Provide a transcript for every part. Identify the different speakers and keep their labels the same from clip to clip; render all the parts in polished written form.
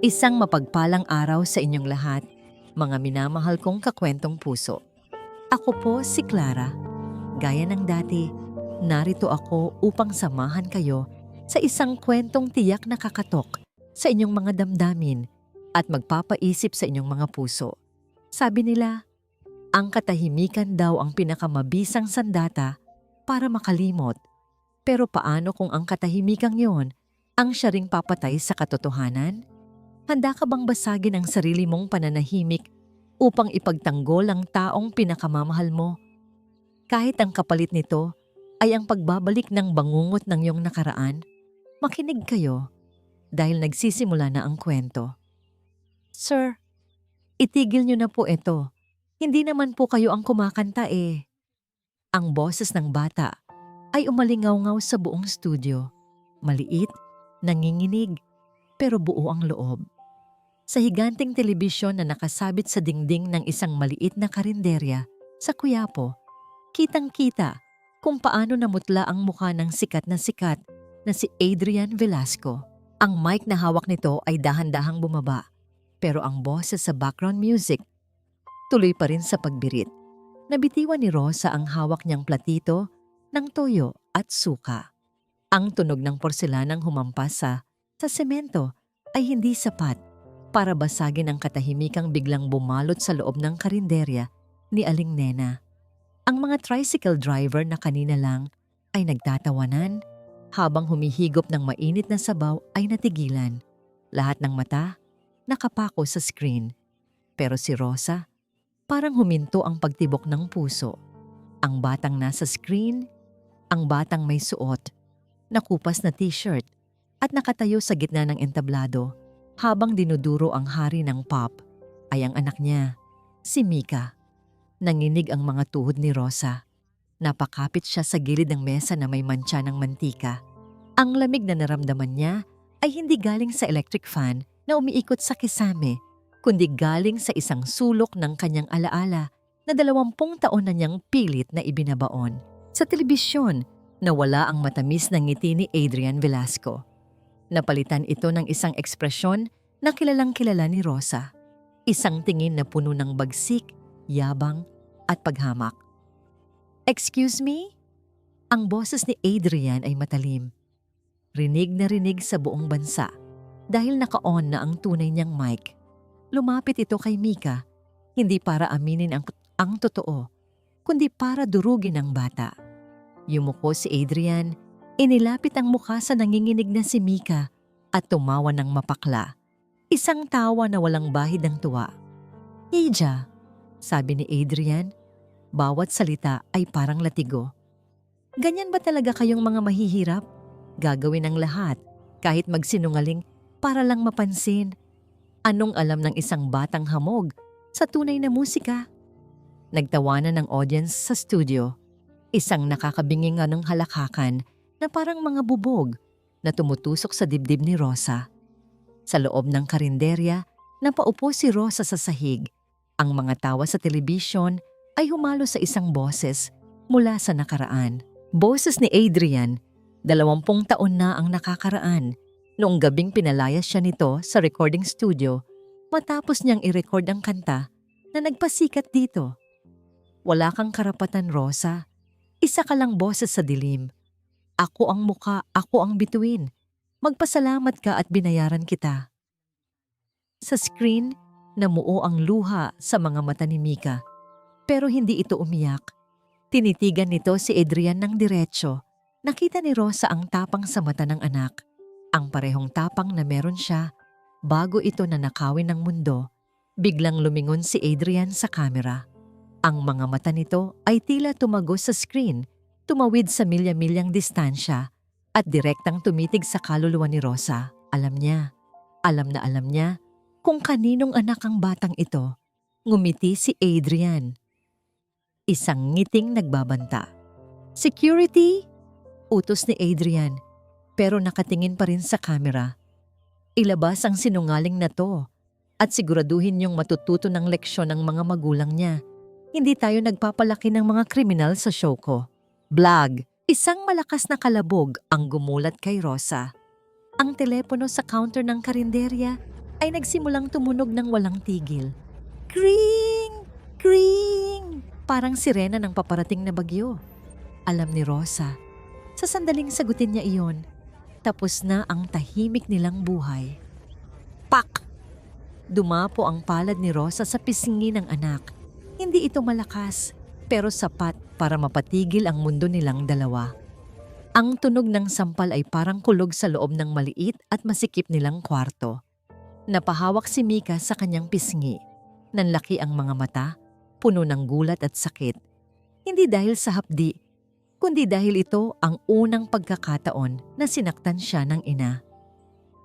Speaker 1: Isang mapagpalang araw sa inyong lahat, mga minamahal kong kakwentong puso. Ako po si Clara. Gaya ng dati, narito ako upang samahan kayo sa isang kwentong tiyak na kakatok sa inyong mga damdamin at magpapaisip sa inyong mga puso. Sabi nila, ang katahimikan daw ang pinakamabisang sandata para makalimot. Pero paano kung ang katahimikang yon ang siya ring papatay sa katotohanan? Handa ka bang basagin ang sarili mong pananahimik upang ipagtanggol ang taong pinakamamahal mo? Kahit ang kapalit nito ay ang pagbabalik ng bangungot ng iyong nakaraan, makinig kayo dahil nagsisimula na ang kwento. Sir, itigil niyo na po ito. Hindi naman po kayo ang kumakanta eh. Ang boses ng bata ay umalingaw-ngaw sa buong studio. Maliit, nanginginig, pero buo ang loob. Sa higanting telebisyon na nakasabit sa dingding ng isang maliit na karinderya sa Quiapo, kitang-kita kung paano namutla ang mukha ng sikat na si Adrian Velasco. Ang mic na hawak nito ay dahan-dahang bumaba, pero ang boses sa background music tuloy pa rin sa pagbirit. Nabitiwan ni Rosa ang hawak niyang platito ng toyo at suka. Ang tunog ng porselanang humampas sa semento ay hindi sapat para basagin ang katahimikang biglang bumalot sa loob ng karinderya ni Aling Nena. Ang mga tricycle driver na kanina lang ay nagtatawanan habang humihigop ng mainit na sabaw ay natigilan. Lahat ng mata nakapako sa screen. Pero si Rosa, parang huminto ang pagtibok ng puso. Ang batang nasa screen, ang batang may suot, nakupas na t-shirt at nakatayo sa gitna ng entablado habang dinuduro ang hari ng pop ay ang anak niya, si Mika. Nanginig ang mga tuhod ni Rosa. Napakapit siya sa gilid ng mesa na may mantsa ng mantika. Ang lamig na naramdaman niya ay hindi galing sa electric fan na umiikot sa kisame, kundi galing sa isang sulok ng kanyang alaala na 20 taon na niyang pilit na ibinabaon. Sa telebisyon, nawala ang matamis na ngiti ni Adrian Velasco. Napalitan ito ng isang ekspresyon na kilalang-kilala ni Rosa. Isang tingin na puno ng bagsik, yabang at paghamak. "Excuse me?" Ang boses ni Adrian ay matalim. Rinig na rinig sa buong bansa dahil naka-on na ang tunay niyang mic. Lumapit ito kay Mika, hindi para aminin ang totoo, kundi para durugin ang bata. Yumuko si Adrian, inilapit ang mukha sa nanginginig na si Mika at tumawa ng mapakla. Isang tawa na walang bahid ng tuwa. "Ija," sabi ni Adrian, bawat salita ay parang latigo. "Ganyan ba talaga kayong mga mahihirap? Gagawin ang lahat, kahit magsinungaling, para lang mapansin. Anong alam ng isang batang hamog sa tunay na musika?" Nagtawanan ng audience sa studio. Isang nakakabingi nga ng halakakan na parang mga bubog na tumutusok sa dibdib ni Rosa. Sa loob ng karinderya, napaupo si Rosa sa sahig. Ang mga tawa sa telebisyon ay humalo sa isang boses mula sa nakaraan. Boses ni Adrian, 20 taon na ang nakakaraan. Noong gabing pinalayas siya nito sa recording studio matapos niyang i-record ang kanta na nagpasikat dito. "Wala kang karapatan, Rosa. Isa ka lang boses sa dilim. Ako ang muka, ako ang bituin. Magpasalamat ka at binayaran kita." Sa screen, namuo ang luha sa mga mata ni Mika. Pero hindi ito umiyak. Tinitigan nito si Adrian ng diretso. Nakita ni Rosa ang tapang sa mata ng anak. Ang parehong tapang na meron siya bago ito nanakawin ng mundo. Biglang lumingon si Adrian sa kamera. Ang mga mata nito ay tila tumagos sa screen, tumawid sa milya-milyang distansya at direktang tumitig sa kaluluwa ni Rosa. Alam niya kung kaninong anak ang batang ito. Ngumiti si Adrian. Isang ngiting nagbabanta. "Security!" utos ni Adrian, pero nakatingin pa rin sa kamera. "Ilabas ang sinungaling na to at siguraduhin niyong matututo ng leksyon ng mga magulang niya. Hindi tayo nagpapalaki ng mga kriminal sa show ko." Blag! Isang malakas na kalabog ang gumulat kay Rosa. Ang telepono sa counter ng karinderya ay nagsimulang tumunog ng walang tigil. Kring! Kring! Parang sirena ng paparating na bagyo. Alam ni Rosa, sa sandaling sagutin niya iyon, tapos na ang tahimik nilang buhay. Pak! Dumapo ang palad ni Rosa sa pisngi ng anak. Hindi ito malakas, pero sapat para mapatigil ang mundo nilang dalawa. Ang tunog ng sampal ay parang kulog sa loob ng maliit at masikip nilang kwarto. Napahawak si Mika sa kanyang pisngi. Nanlaki ang mga mata, puno ng gulat at sakit. Hindi dahil sa hapdi, kundi dahil ito ang unang pagkakataon na sinaktan siya ng ina.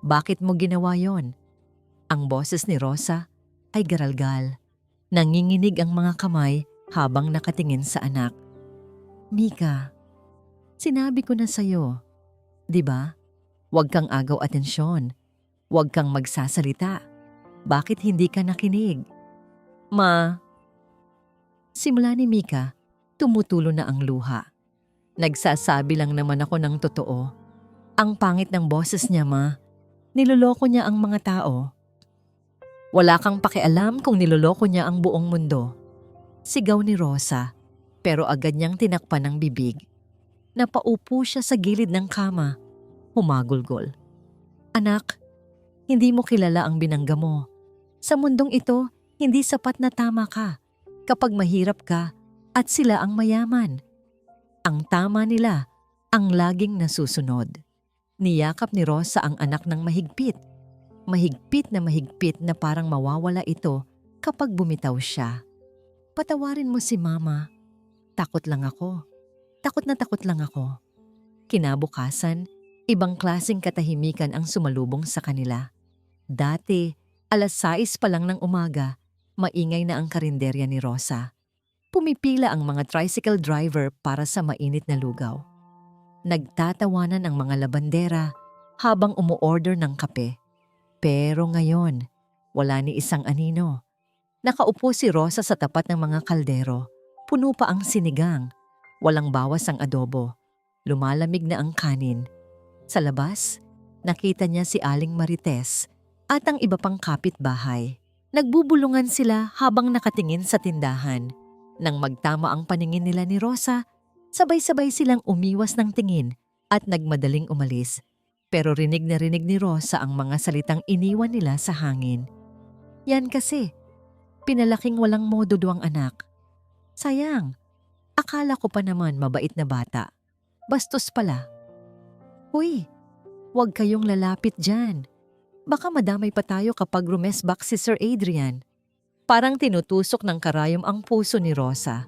Speaker 1: Bakit mo ginawa yon? Ang boses ni Rosa ay garalgal. Nanginginig ang mga kamay habang nakatingin sa anak. Mika, sinabi ko na sa'yo, di ba? Huwag kang agaw atensyon. Huwag kang magsasalita. Bakit hindi ka nakinig? Ma. Simula ni Mika, tumutulo na ang luha. Nagsasabi lang naman ako ng totoo. Ang pangit ng boses niya, ma. Niloloko niya ang mga tao. Wala kang pakialam kung niloloko niya ang buong mundo. Sigaw ni Rosa, pero agad niyang tinakpan ng bibig. Napaupo siya sa gilid ng kama. Humagulgol. Anak, hindi mo kilala ang binangga mo. Sa mundong ito, hindi sapat na tama ka kapag mahirap ka at sila ang mayaman. Ang tama nila ang laging nasusunod. Niyakap ni Rosa ang anak ng mahigpit. Mahigpit na parang mawawala ito kapag bumitaw siya. Patawarin mo si Mama. Takot lang ako. Takot lang ako. Kinabukasan, ibang klaseng katahimikan ang sumalubong sa kanila. Dati, 6:00 pa lang ng umaga, maingay na ang karinderya ni Rosa. Pumipila ang mga tricycle driver para sa mainit na lugaw. Nagtatawanan ang mga labandera habang umu-order ng kape. Pero ngayon, wala ni isang anino. Nakaupo si Rosa sa tapat ng mga kaldero. Puno pa ang sinigang. Walang bawas ang adobo. Lumalamig na ang kanin. Sa labas, nakita niya si Aling Marites at ang iba pang kapitbahay. Nagbubulungan sila habang nakatingin sa tindahan. Nang magtama ang paningin nila ni Rosa, sabay-sabay silang umiwas ng tingin at nagmadaling umalis. Pero rinig na rinig ni Rosa ang mga salitang iniwan nila sa hangin. Yan kasi, pinalaking walang modo ang anak. Sayang, akala ko pa naman mabait na bata. Bastos pala. Huy, huwag kayong lalapit dyan. Baka madamay pa tayo kapag rumesbak si Sir Adrian. Parang tinutusok ng karayom ang puso ni Rosa.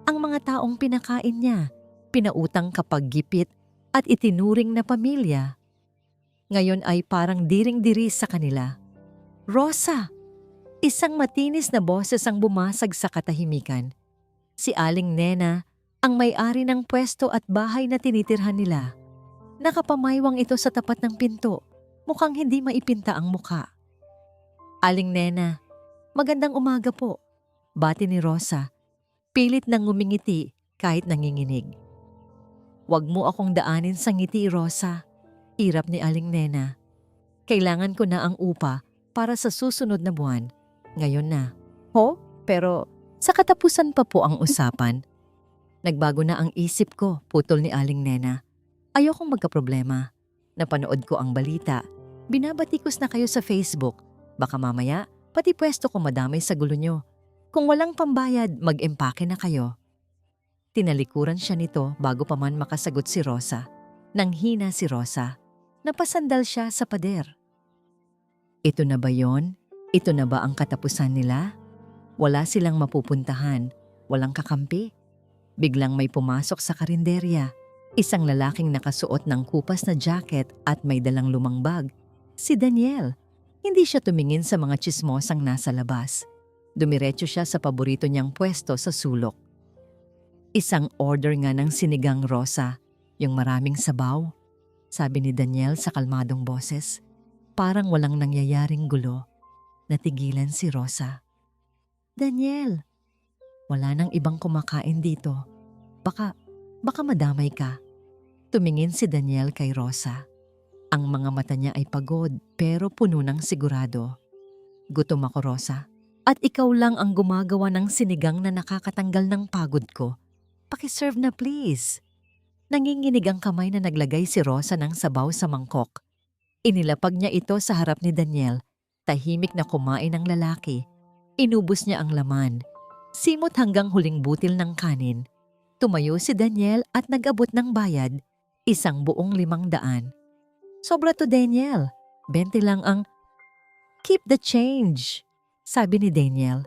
Speaker 1: Ang mga taong pinakain niya, pinautang kapag gipit at itinuring na pamilya. Ngayon ay parang diring-diri sa kanila. Rosa! Isang matinis na boses ang bumasag sa katahimikan. Si Aling Nena, ang may-ari ng pwesto at bahay na tinitirhan nila. Nakapamaywang ito sa tapat ng pinto, mukhang hindi maipinta ang muka. Aling Nena, magandang umaga po, bati ni Rosa. Pilit nang ngumingiti kahit nanginginig. Huwag mo akong daanin sa ngiti, Rosa. Irap ni Aling Nena. Kailangan ko na ang upa para sa susunod na buwan. Ngayon na. Ho? Pero sa katapusan pa po ang usapan. Nagbago na ang isip ko, putol ni Aling Nena. Ayokong magkaproblema. Napanood ko ang balita. Binabatikos na kayo sa Facebook. Baka mamaya, pati pwesto ko madamay sa gulo nyo. Kung walang pambayad, mag-empake na kayo. Tinalikuran siya nito bago pa man makasagot si Rosa. Nang hina si Rosa, napasandal siya sa pader. Ito na ba yon? Ito na ba ang katapusan nila? Wala silang mapupuntahan, walang kakampi. Biglang may pumasok sa karinderya. Isang lalaking nakasuot ng kupas na jacket at may dalang lumang bag. Si Daniel. Hindi siya tumingin sa mga tsismosang nasa labas. Dumiretso siya sa paborito niyang pwesto sa sulok. Isang order nga ng sinigang Rosa, yung maraming sabaw, sabi ni Daniel sa kalmadong boses. Parang walang nangyayaring gulo. Natigilan si Rosa. Daniel, wala nang ibang kumakain dito. Baka madamay ka. Tumingin si Daniel kay Rosa. Ang mga mata niya ay pagod pero puno ng sigurado. Gutom ako, Rosa. At ikaw lang ang gumagawa ng sinigang na nakakatanggal ng pagod ko. Pakiserve na please. Nanginginig ang kamay na naglagay si Rosa ng sabaw sa mangkok. Inilapag niya ito sa harap ni Daniel. Tahimik na kumain ang lalaki. Inubos niya ang laman. Simot hanggang huling butil ng kanin. Tumayo si Daniel at nag-abot ng bayad, 1,500. Sobra to, Daniel. 20 lang ang... Keep the change, sabi ni Daniel.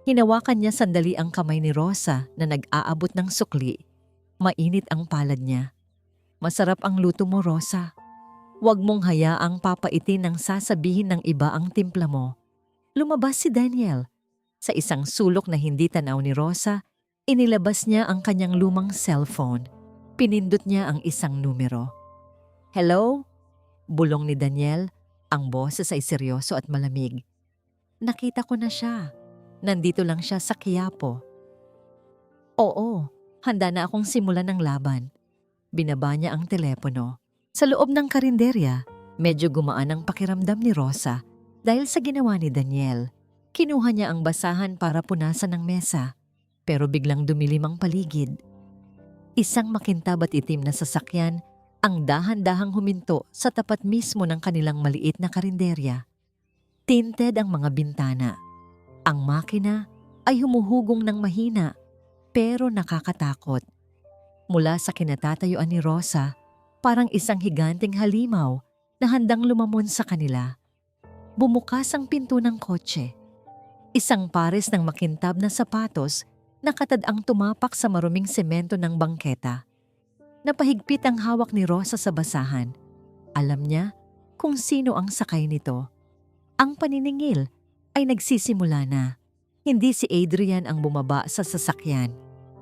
Speaker 1: Hinawakan niya sandali ang kamay ni Rosa na nag-aabot ng sukli. Mainit ang palad niya. Masarap ang luto mo, Rosa. Huwag mong hayaang papaitin ng sasabihin ng iba ang timpla mo. Lumabas si Daniel. Sa isang sulok na hindi tanaw ni Rosa, inilabas niya ang kanyang lumang cellphone. Pinindot niya ang isang numero. Hello? Bulong ni Daniel, ang boses ay seryoso at malamig. Nakita ko na siya. Nandito lang siya sa Quiapo. Oo, handa na akong simulan ng laban. Binaba niya ang telepono. Sa loob ng karinderya, medyo gumaan ang pakiramdam ni Rosa dahil sa ginawa ni Daniel. Kinuha niya ang basahan para punasan ng mesa, pero biglang dumilim ang paligid. Isang makintab at itim na sasakyan ang dahan-dahang huminto sa tapat mismo ng kanilang maliit na karinderya. Tinted ang mga bintana. Ang makina ay humuhugong ng mahina pero nakakatakot. Mula sa kinatatayuan ni Rosa, parang isang higanting halimaw na handang lumamon sa kanila. Bumukas ang pinto ng kotse. Isang pares ng makintab na sapatos nakatad-ang tumapak sa maruming semento ng bangketa. Napahigpit ang hawak ni Rosa sa basahan. Alam niya kung sino ang sakay nito. Ang paniningil ay nagsisimula na. Hindi si Adrian ang bumaba sa sasakyan.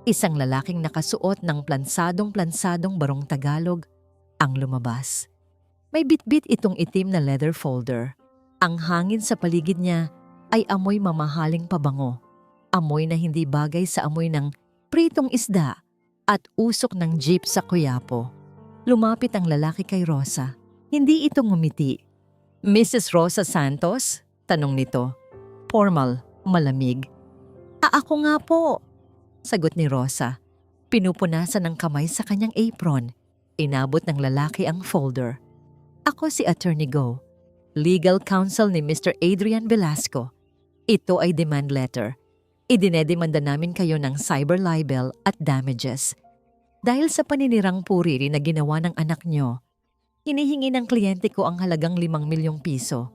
Speaker 1: Isang lalaking nakasuot ng plansadong barong Tagalog ang lumabas. May bitbit itong itim na leather folder. Ang hangin sa paligid niya ay amoy mamahaling pabango. Amoy na hindi bagay sa amoy ng pritong isda at usok ng jeep sa Quiapo. Lumapit ang lalaki kay Rosa. Hindi ito ngumiti. Mrs. Rosa Santos? Tanong nito. Formal, malamig. Ako nga po, sagot ni Rosa. Pinupunasan ng kamay sa kanyang apron. Inabot ng lalaki ang folder. Ako si Attorney Go, legal counsel ni Mr. Adrian Velasco. Ito ay demand letter. Idinedemanda namin kayo ng cyber libel at damages. Dahil sa paninirang puriri na ginawa ng anak nyo, hinihingi ng kliyente ko ang halagang 5 milyong piso.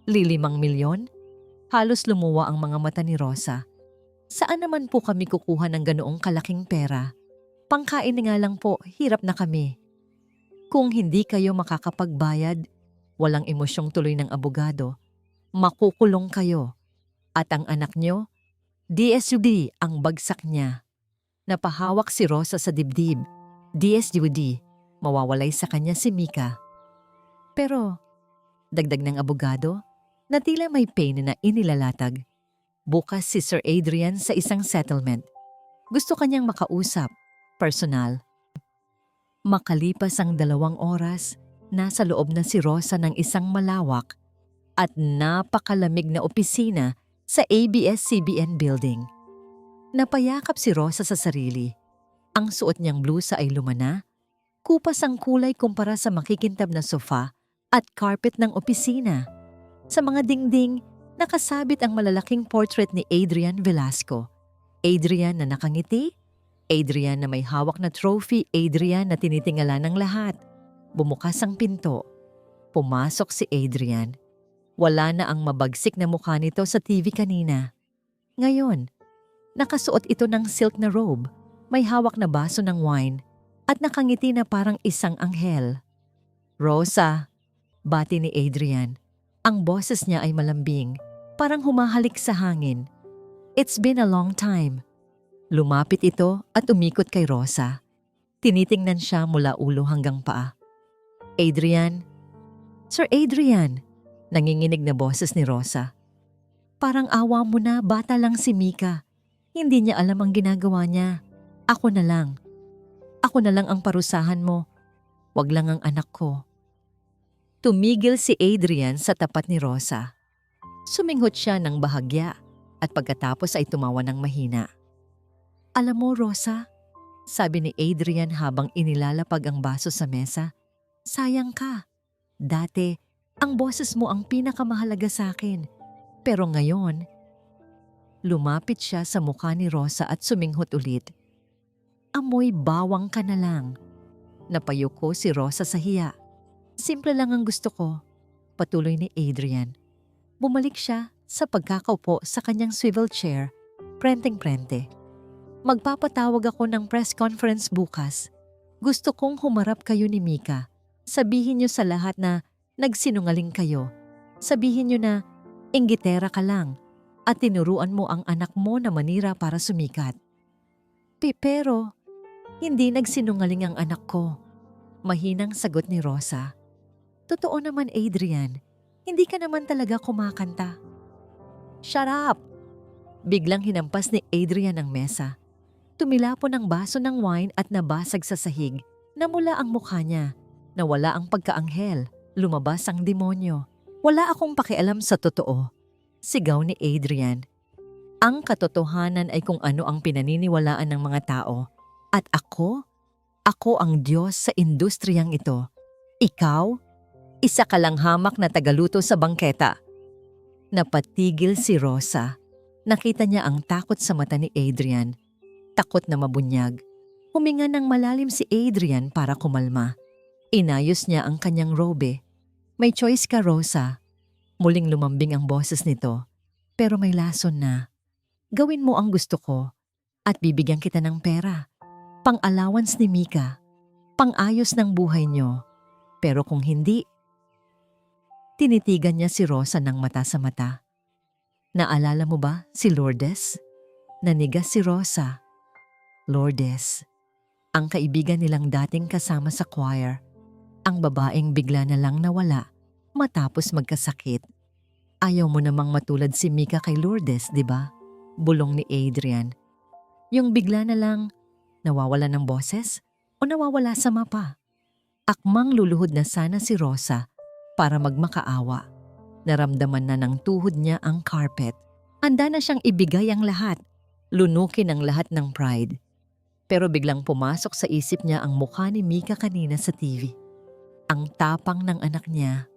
Speaker 1: 5 milyon? Halos lumuwa ang mga mata ni Rosa. Saan naman po kami kukuha ng ganoong kalaking pera? Pangkain nga lang po, hirap na kami. Kung hindi kayo makakapagbayad, walang emosyong tuloy ng abogado, makukulong kayo. At ang anak nyo, DSUD ang bagsak niya. Napahawak si Rosa sa dibdib. DSUD, mawawalay sa kanya si Mika. Pero, dagdag ng abogado, na tila may pain na inilalatag. Bukas si Sir Adrian sa isang settlement. Gusto kanyang makausap, personal. Makalipas ang 2 oras, nasa loob na si Rosa ng isang malawak at napakalamig na opisina sa ABS-CBN building. Napayakap si Rosa sa sarili. Ang suot niyang blusa ay lumana, kupas ang kulay kumpara sa makikintab na sofa at carpet ng opisina. Sa mga dingding, nakasabit ang malalaking portrait ni Adrian Velasco. Adrian na nakangiti, Adrian na may hawak na trophy, Adrian na tinitingala ng lahat. Bumukas ang pinto. Pumasok si Adrian. Wala na ang mabagsik na mukha nito sa TV kanina. Ngayon, nakasuot ito ng silk na robe, may hawak na baso ng wine, at nakangiti na parang isang anghel. Rosa, bati ni Adrian. Ang boses niya ay malambing, parang humahalik sa hangin. It's been a long time. Lumapit ito at umikot kay Rosa. Tinitingnan siya mula ulo hanggang paa. Adrian, Sir Adrian, nanginginig na boses ni Rosa. Parang awa mo na, bata lang si Mika. Hindi niya alam ang ginagawa niya. Ako na lang. Ako na lang ang parusahan mo. Wag lang ang anak ko. Tumigil si Adrian sa tapat ni Rosa. Suminghot siya ng bahagya at pagkatapos ay tumawa ng mahina. Alam mo, Rosa, sabi ni Adrian habang inilalapag ang baso sa mesa, sayang ka. Dati, ang boses mo ang pinakamahalaga sa akin. Pero ngayon, lumapit siya sa mukha ni Rosa at suminghot ulit. Amoy bawang ka na lang. Napayuko si Rosa sa hiya. Simple lang ang gusto ko, patuloy ni Adrian. Bumalik siya sa pagkakaupo sa kanyang swivel chair, prenteng-prente. Magpapatawag ako ng press conference bukas. Gusto kong humarap kayo ni Mika. Sabihin niyo sa lahat na nagsinungaling kayo. Sabihin niyo na inggitera ka lang at tinuruan mo ang anak mo na manira para sumikat. Pero hindi nagsinungaling ang anak ko. Mahinang sagot ni Rosa. Totoo naman, Adrian. Hindi ka naman talaga kumakanta. Shut up! Biglang hinampas ni Adrian ang mesa. Tumilapon ang baso ng wine at nabasag sa sahig. Namula ang mukha niya. Nawala ang pagkaanghel. Lumabas ang demonyo. Wala akong pakialam sa totoo. Sigaw ni Adrian. Ang katotohanan ay kung ano ang pinaniniwalaan ng mga tao. At ako ang Diyos sa industriyang ito. Ikaw, isa ka lang hamak na tagaluto sa bangketa. Napatigil si Rosa. Nakita niya ang takot sa mata ni Adrian. Takot na mabunyag. Huminga ng malalim si Adrian para kumalma. Inayos niya ang kanyang robe. May choice ka, Rosa. Muling lumambing ang boses nito. Pero may lason na. Gawin mo ang gusto ko at bibigyan kita ng pera. Pang-allowance ni Mika. Pang-ayos ng buhay niyo. Pero kung hindi, tinitigan niya si Rosa ng mata sa mata. Naalala mo ba si Lourdes? Nanigas si Rosa. Lourdes, ang kaibigan nilang dating kasama sa choir. Ang babaeng bigla na lang nawala matapos magkasakit. Ayaw mo namang matulad si Mika kay Lourdes, di ba? Bulong ni Adrian. Yung bigla na lang nawawala ng boses o nawawala sa mapa. Akmang luluhod na sana si Rosa para magmakaawa. Naramdaman na ng tuhod niya ang carpet. Handa na siyang ibigay ang lahat. Lunukin ang lahat ng pride. Pero biglang pumasok sa isip niya ang mukha ni Mika kanina sa TV. Ang tapang ng anak niya.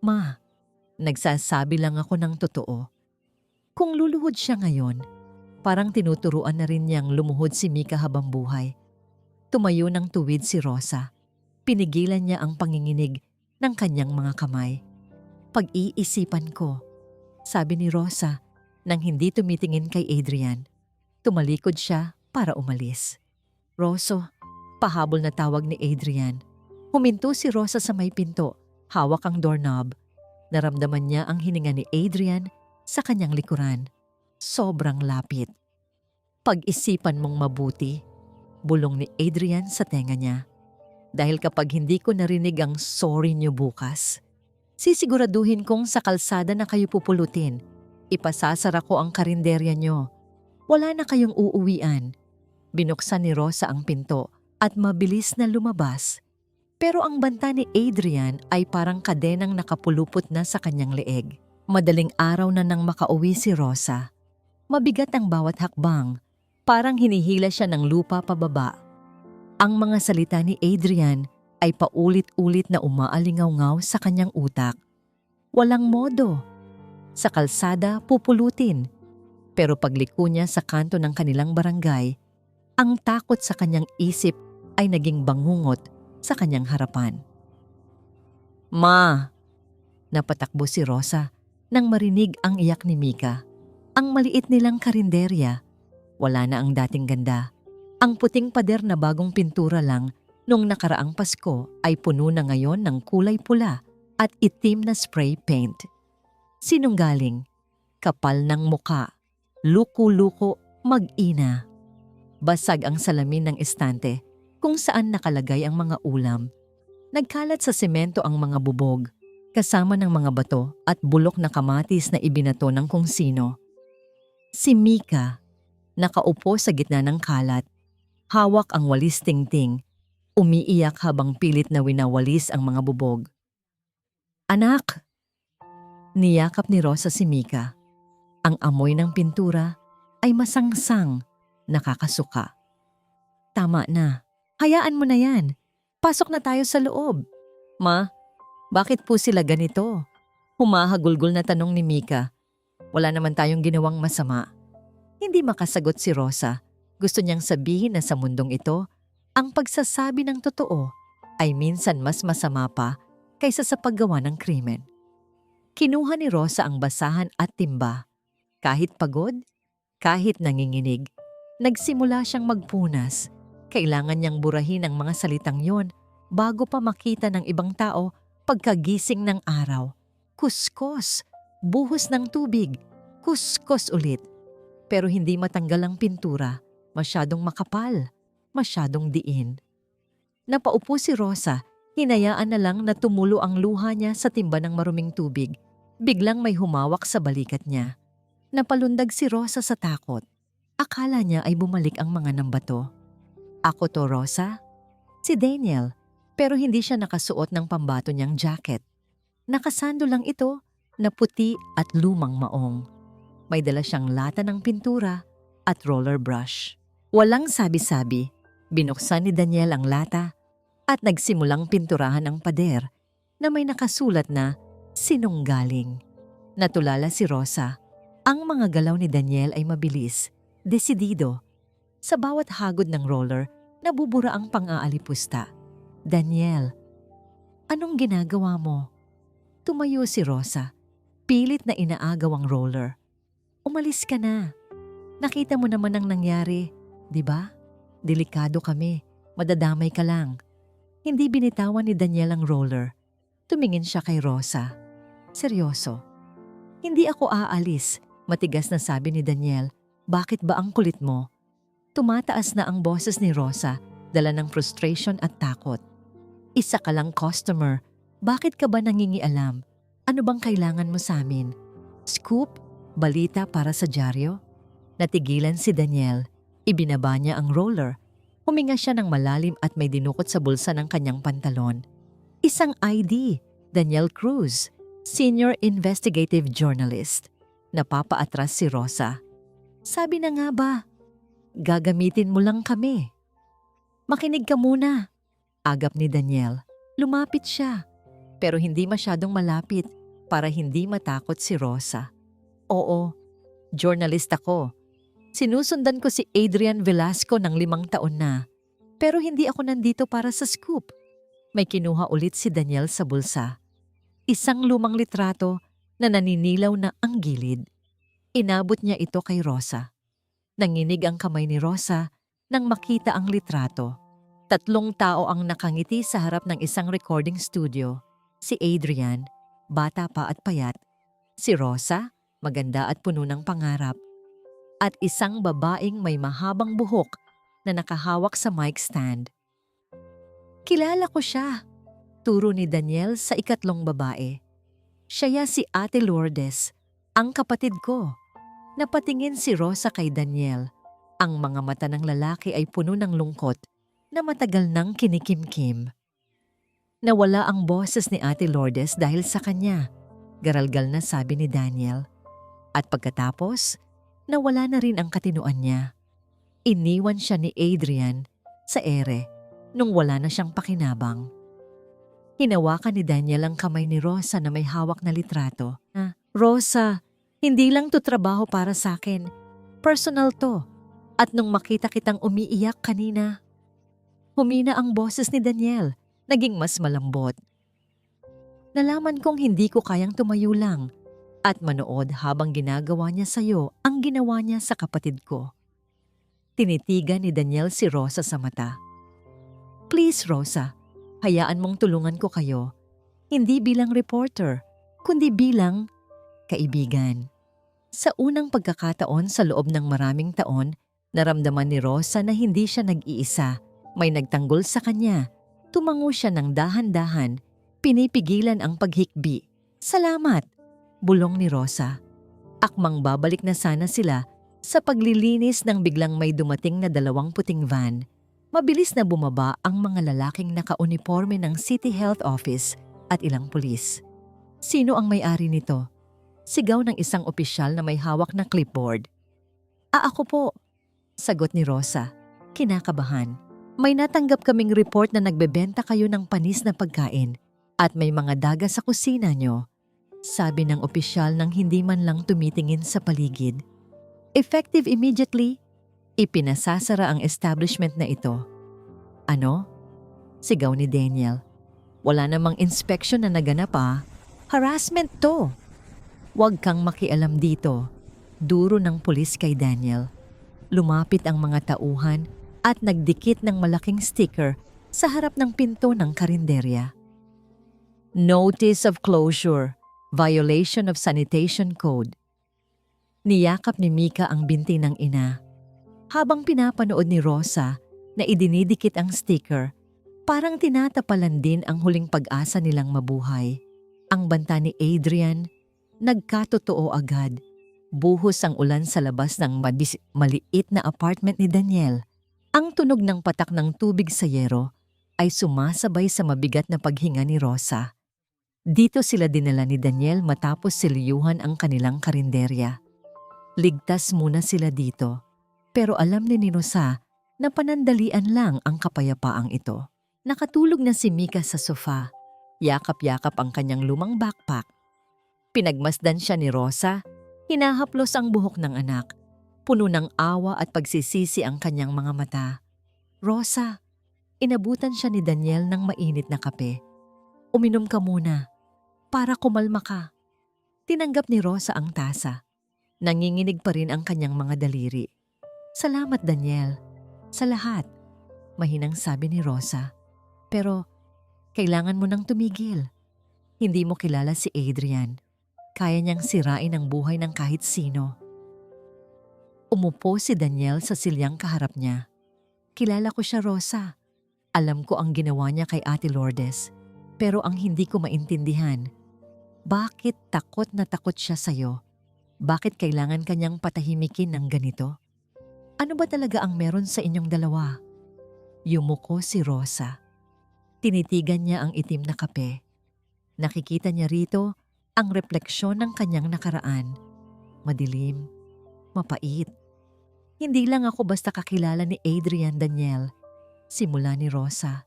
Speaker 1: Ma, nagsasabi lang ako ng totoo. Kung luluhod siya ngayon, parang tinuturuan na rin niyang lumuhod si Mika habang buhay. Tumayo ng tuwid si Rosa. Pinigilan niya ang panginginig ng kanyang mga kamay. Pag-iisipan ko, sabi ni Rosa nang hindi tumitingin kay Adrian. Tumalikod siya para umalis. Roso, pahabol na tawag ni Adrian. Huminto si Rosa sa may pinto, hawak ang doorknob. Naramdaman niya ang hininga ni Adrian sa kanyang likuran. Sobrang lapit. Pag-isipan mong mabuti, bulong ni Adrian sa tenga niya. Dahil kapag hindi ko narinig ang sorry niyo bukas, sisiguraduhin kong sa kalsada na kayo pupulutin. Ipasasara ko ang karinderya niyo. Wala na kayong uuwian. Binuksan ni Rosa ang pinto at mabilis na lumabas. Pero ang banta ni Adrian ay parang kadenang nakapulupot na sa kanyang leeg. Madaling araw na nang makauwi si Rosa. Mabigat ang bawat hakbang. Parang hinihila siya ng lupa pababa. Ang mga salita ni Adrian ay paulit-ulit na umaalingaw-ngaw sa kanyang utak. Walang modo. Sa kalsada, pupulutin. Pero pagliko niya sa kanto ng kanilang barangay, ang takot sa kanyang isip ay naging bangungot sa kanyang harapan. Ma! Napatakbo si Rosa nang marinig ang iyak ni Mika. Ang maliit nilang karinderya. Wala na ang dating ganda. Ang puting pader na bagong pintura lang nung nakaraang Pasko ay puno na ngayon ng kulay pula at itim na spray paint. Sinunggaling, kapal ng muka, luko-luko, mag-ina. Basag ang salamin ng estante kung saan nakalagay ang mga ulam. Nagkalat sa semento ang mga bubog, kasama ng mga bato at bulok na kamatis na ibinato ng kung sino. Si Mika, nakaupo sa gitna ng kalat, hawak ang walis tingting, umiiyak habang pilit na winawalis ang mga bubog. Anak! Niyakap ni Rosa si Mika. Ang amoy ng pintura ay masangsang, nakakasuka. Tama na. Hayaan mo na yan. Pasok na tayo sa loob. Ma, bakit po sila ganito? Humahagulgol na tanong ni Mika. Wala naman tayong ginawang masama. Hindi makasagot si Rosa. Gusto niyang sabihin na sa mundong ito, ang pagsasabi ng totoo ay minsan mas masama pa kaysa sa paggawa ng krimen. Kinuha ni Rosa ang basahan at timba. Kahit pagod, kahit nanginginig, nagsimula siyang magpunas. Kailangan niyang burahin ang mga salitang yon bago pa makita ng ibang tao pagkagising ng araw. Kuskos, buhos ng tubig, kuskos ulit. Pero hindi matanggal ang pintura, masyadong makapal, masyadong diin. Napaupo si Rosa, hinayaan na lang na tumulo ang luha niya sa timba ng maruming tubig. Biglang may humawak sa balikat niya. Napalundag si Rosa sa takot. Akala niya ay bumalik ang mga nambato. Ako to, Rosa? Si Daniel, pero hindi siya nakasuot ng pambato niyang jacket. Nakasando lang ito na puti at lumang maong. May dala siyang lata ng pintura at roller brush. Walang sabi-sabi, binuksan ni Daniel ang lata at nagsimulang pinturahan ang pader na may nakasulat na sinunggaling. Natulala si Rosa. Ang mga galaw ni Daniel ay mabilis, desidido. Sa bawat hagod ng roller, nabubura ang pang-aalipusta. Daniel, anong ginagawa mo? Tumayo si Rosa. Pilit na inaagaw ang roller. Umalis ka na. Nakita mo naman ang nangyari, di ba? Delikado kami. Madadamay ka lang. Hindi binitawan ni Daniel ang roller. Tumingin siya kay Rosa. Seryoso. Hindi ako aalis. Matigas na sabi ni Daniel. Bakit ba ang kulit mo? Tumataas na ang boses ni Rosa, dala ng frustration at takot. Isa ka lang customer. Bakit ka ba nangingialam? Ano bang kailangan mo sa amin? Scoop? Balita para sa dyaryo? Natigilan si Daniel. Ibinaba niya ang roller. Huminga siya ng malalim at may dinukot sa bulsa ng kanyang pantalon. Isang ID, Daniel Cruz, Senior Investigative Journalist. Napapaatras si Rosa. Sabi na nga ba, gagamitin mo lang kami. Makinig ka muna. Agap ni Daniel. Lumapit siya, pero hindi masyadong malapit para hindi matakot si Rosa. Oo, journalist ako. Sinusundan ko si Adrian Velasco ng 5 taon na, pero hindi ako nandito para sa scoop. May kinuha ulit si Daniel sa bulsa. Isang lumang litrato na naninilaw na ang gilid. Inabot niya ito kay Rosa. Nanginig ang kamay ni Rosa nang makita ang litrato. 3 tao ang nakangiti sa harap ng isang recording studio. Si Adrian, bata pa at payat. Si Rosa, maganda at puno ng pangarap. At isang babaeng may mahabang buhok na nakahawak sa mic stand. Kilala ko siya, turo ni Daniel sa 2 babae. Siya si Ate Lourdes, ang kapatid ko. Napatingin si Rosa kay Daniel. Ang mga mata ng lalaki ay puno ng lungkot na matagal nang kinikimkim. Nawala ang boses ni Ate Lourdes dahil sa kanya, garalgal na sabi ni Daniel. At pagkatapos, nawala na rin ang katinoan niya. Iniwan siya ni Adrian sa ere nung wala na siyang pakinabang. Hinawakan ni Daniel ang kamay ni Rosa na may hawak na litrato. Rosa, hindi lang to trabaho para sa akin. Personal to. At nung makita kitang umiiyak kanina, humina ang boses ni Daniel, naging mas malambot. Nalaman kong hindi ko kayang tumayo lang at manood habang ginagawa niya sa'yo ang ginawa niya sa kapatid ko. Tinitigan ni Daniel si Rosa sa mata. Please, Rosa, hayaan mong tulungan ko kayo. Hindi bilang reporter, kundi bilang kaibigan. Sa unang pagkakataon sa loob ng maraming taon, naramdaman ni Rosa na hindi siya nag-iisa. May nagtanggol sa kanya. Tumango siya ng dahan-dahan. Pinipigilan ang paghikbi. Salamat, bulong ni Rosa. Akmang babalik na sana sila sa paglilinis nang biglang may dumating na 2 puting van. Mabilis na bumaba ang mga lalaking naka-uniforme ng City Health Office at ilang pulis. Sino ang may-ari nito? Sigaw ng isang opisyal na may hawak na clipboard. Ako po, sagot ni Rosa, kinakabahan. May natanggap kaming report na nagbebenta kayo ng panis na pagkain at may mga daga sa kusina nyo, sabi ng opisyal nang hindi man lang tumitingin sa paligid. Effective immediately, ipinasasara ang establishment na ito. Ano? Sigaw ni Daniel. Wala namang inspection na naganap Harassment to. Huwag kang makialam dito. Duro ng pulis kay Daniel. Lumapit ang mga tauhan at nagdikit ng malaking sticker sa harap ng pinto ng karinderya. Notice of closure. Violation of sanitation code. Niyakap ni Mika ang binti ng ina. Habang pinapanood ni Rosa na idinidikit ang sticker, parang tinatapalan din ang huling pag-asa nilang mabuhay. Ang banta ni Adrian, nagkatotoo agad. Buhos ang ulan sa labas ng maliit na apartment ni Daniel. Ang tunog ng patak ng tubig sa yero ay sumasabay sa mabigat na paghinga ni Rosa. Dito sila dinala ni Daniel matapos siliyuhan ang kanilang karinderya. Ligtas muna sila dito, pero alam ni Rosa na panandalian lang ang kapayapaang ito. Nakatulog na si Mika sa sofa, yakap-yakap ang kanyang lumang backpack. Pinagmasdan siya ni Rosa, hinahaplos ang buhok ng anak. Puno ng awa at pagsisisi ang kanyang mga mata. Rosa, inabutan siya ni Daniel ng mainit na kape. Uminom ka muna, para kumalma ka. Tinanggap ni Rosa ang tasa. Nanginginig pa rin ang kanyang mga daliri. Salamat Daniel, sa lahat, mahinang sabi ni Rosa. Pero kailangan mo nang tumigil. Hindi mo kilala si Adrian. Kaya niyang sirain ang buhay ng kahit sino. Umupo si Daniel sa silyang kaharap niya. Kilala ko siya, Rosa. Alam ko ang ginawa niya kay Ate Lourdes. Pero ang hindi ko maintindihan, bakit takot na takot siya sa'yo? Bakit kailangan kanyang patahimikin ng ganito? Ano ba talaga ang meron sa inyong dalawa? Yumuko si Rosa. Tinitigan niya ang itim na kape. Nakikita niya rito ang refleksyon ng kanyang nakaraan. Madilim, mapait. Hindi lang ako basta kakilala ni Adrian, Daniel. Simula ni Rosa.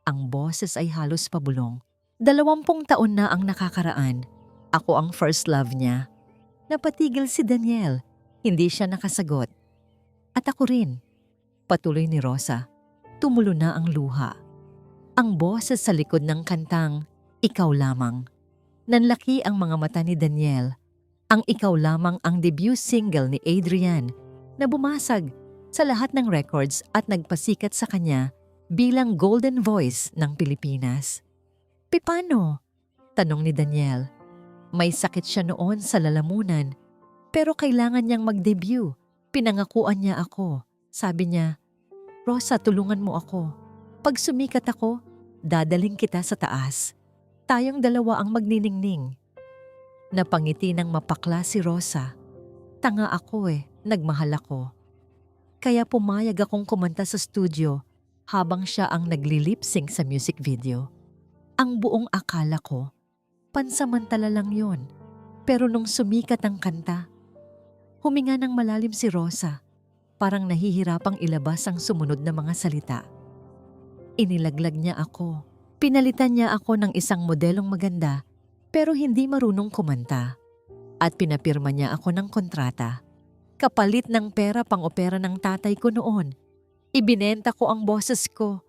Speaker 1: Ang boses ay halos pabulong. 20 taon na ang nakakaraan. Ako ang first love niya. Napatigil si Daniel. Hindi siya nakasagot. At ako rin. Patuloy ni Rosa. Tumulo na ang luha. Ang boses sa likod ng kantang, Ikaw Lamang. Nanlaki ang mga mata ni Daniel. Ang Ikaw Lamang ang debut single ni Adrian na bumasag sa lahat ng records at nagpasikat sa kanya bilang golden voice ng Pilipinas. Paano? Tanong ni Daniel. May sakit siya noon sa lalamunan, pero kailangan niyang mag-debut. Pinangakuan niya ako. Sabi niya, Rosa, tulungan mo ako. Pag sumikat ako, dadaling kita sa taas. Tayong dalawa ang magniningning. Napangiti ng mapakla si Rosa. Tanga ako nagmahal ako. Kaya pumayag akong kumanta sa studio habang siya ang nagli-lip-sync sa music video. Ang buong akala ko, pansamantala lang yon. Pero nung sumikat ang kanta, huminga ng malalim si Rosa. Parang nahihirapang ilabas ang sumunod na mga salita. Inilaglag niya ako. Pinalitan niya ako ng isang modelong maganda pero hindi marunong kumanta. At pinapirma niya ako ng kontrata. Kapalit ng pera pang-opera ng tatay ko noon. Ibinenta ko ang boses ko.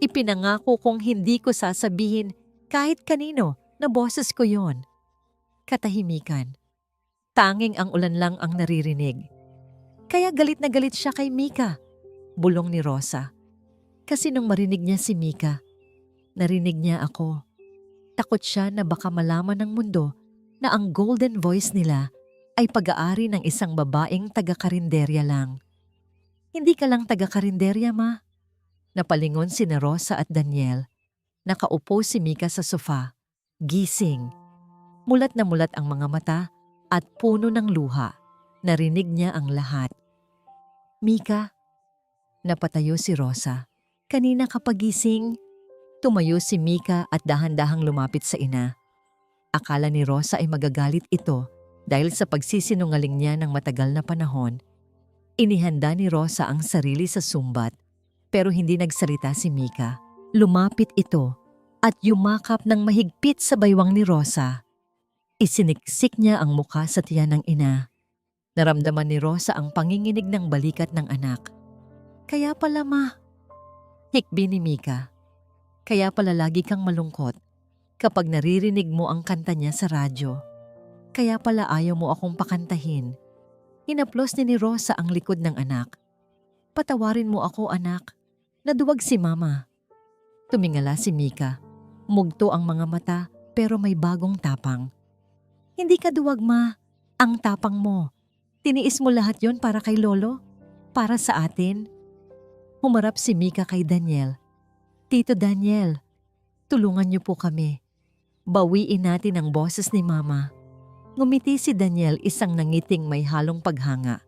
Speaker 1: Ipinangako kong hindi ko sasabihin kahit kanino na boses ko yon. Katahimikan. Tanging ang ulan lang ang naririnig. Kaya galit na galit siya kay Mika. Bulong ni Rosa. Kasi nung marinig niya si Mika, narinig niya ako. Takot siya na baka malaman ng mundo na ang golden voice nila ay pag-aari ng isang babaeng taga-karinderya lang. Hindi ka lang taga-karinderya, ma. Napalingon sina Rosa at Daniel. Nakaupo si Mika sa sofa. Gising. Mulat na mulat ang mga mata at puno ng luha. Narinig niya ang lahat. Mika, napatayo si Rosa. Kanina kapag gising, tumayo si Mika at dahan-dahang lumapit sa ina. Akala ni Rosa ay magagalit ito Dahil sa pagsisinungaling niya ng matagal na panahon, inihanda ni Rosa ang sarili sa sumbat pero hindi nagsalita si Mika. Lumapit ito at yumakap ng mahigpit sa baywang ni Rosa. Isiniksik niya ang mukha sa tiyan ng ina. Naramdaman ni Rosa ang panginginig ng balikat ng anak. Kaya pala ma. Hikbi ni Mika. Kaya pala lagi kang malungkot kapag naririnig mo ang kanta niya sa radyo. Kaya pala ayaw mo akong pakantahin. Hinaplos ni Rosa ang likod ng anak. Patawarin mo ako anak. Naduwag si mama. Tumingala si Mika. Mugto ang mga mata pero may bagong tapang. Hindi ka duwag ma. Ang tapang mo. Tiniis mo lahat yon para kay lolo? Para sa atin? Humarap si Mika kay Daniel. Tito Daniel, tulungan niyo po kami. Bawiin natin ang boses ni mama. Ngumiti si Daniel, isang nangiting may halong paghanga.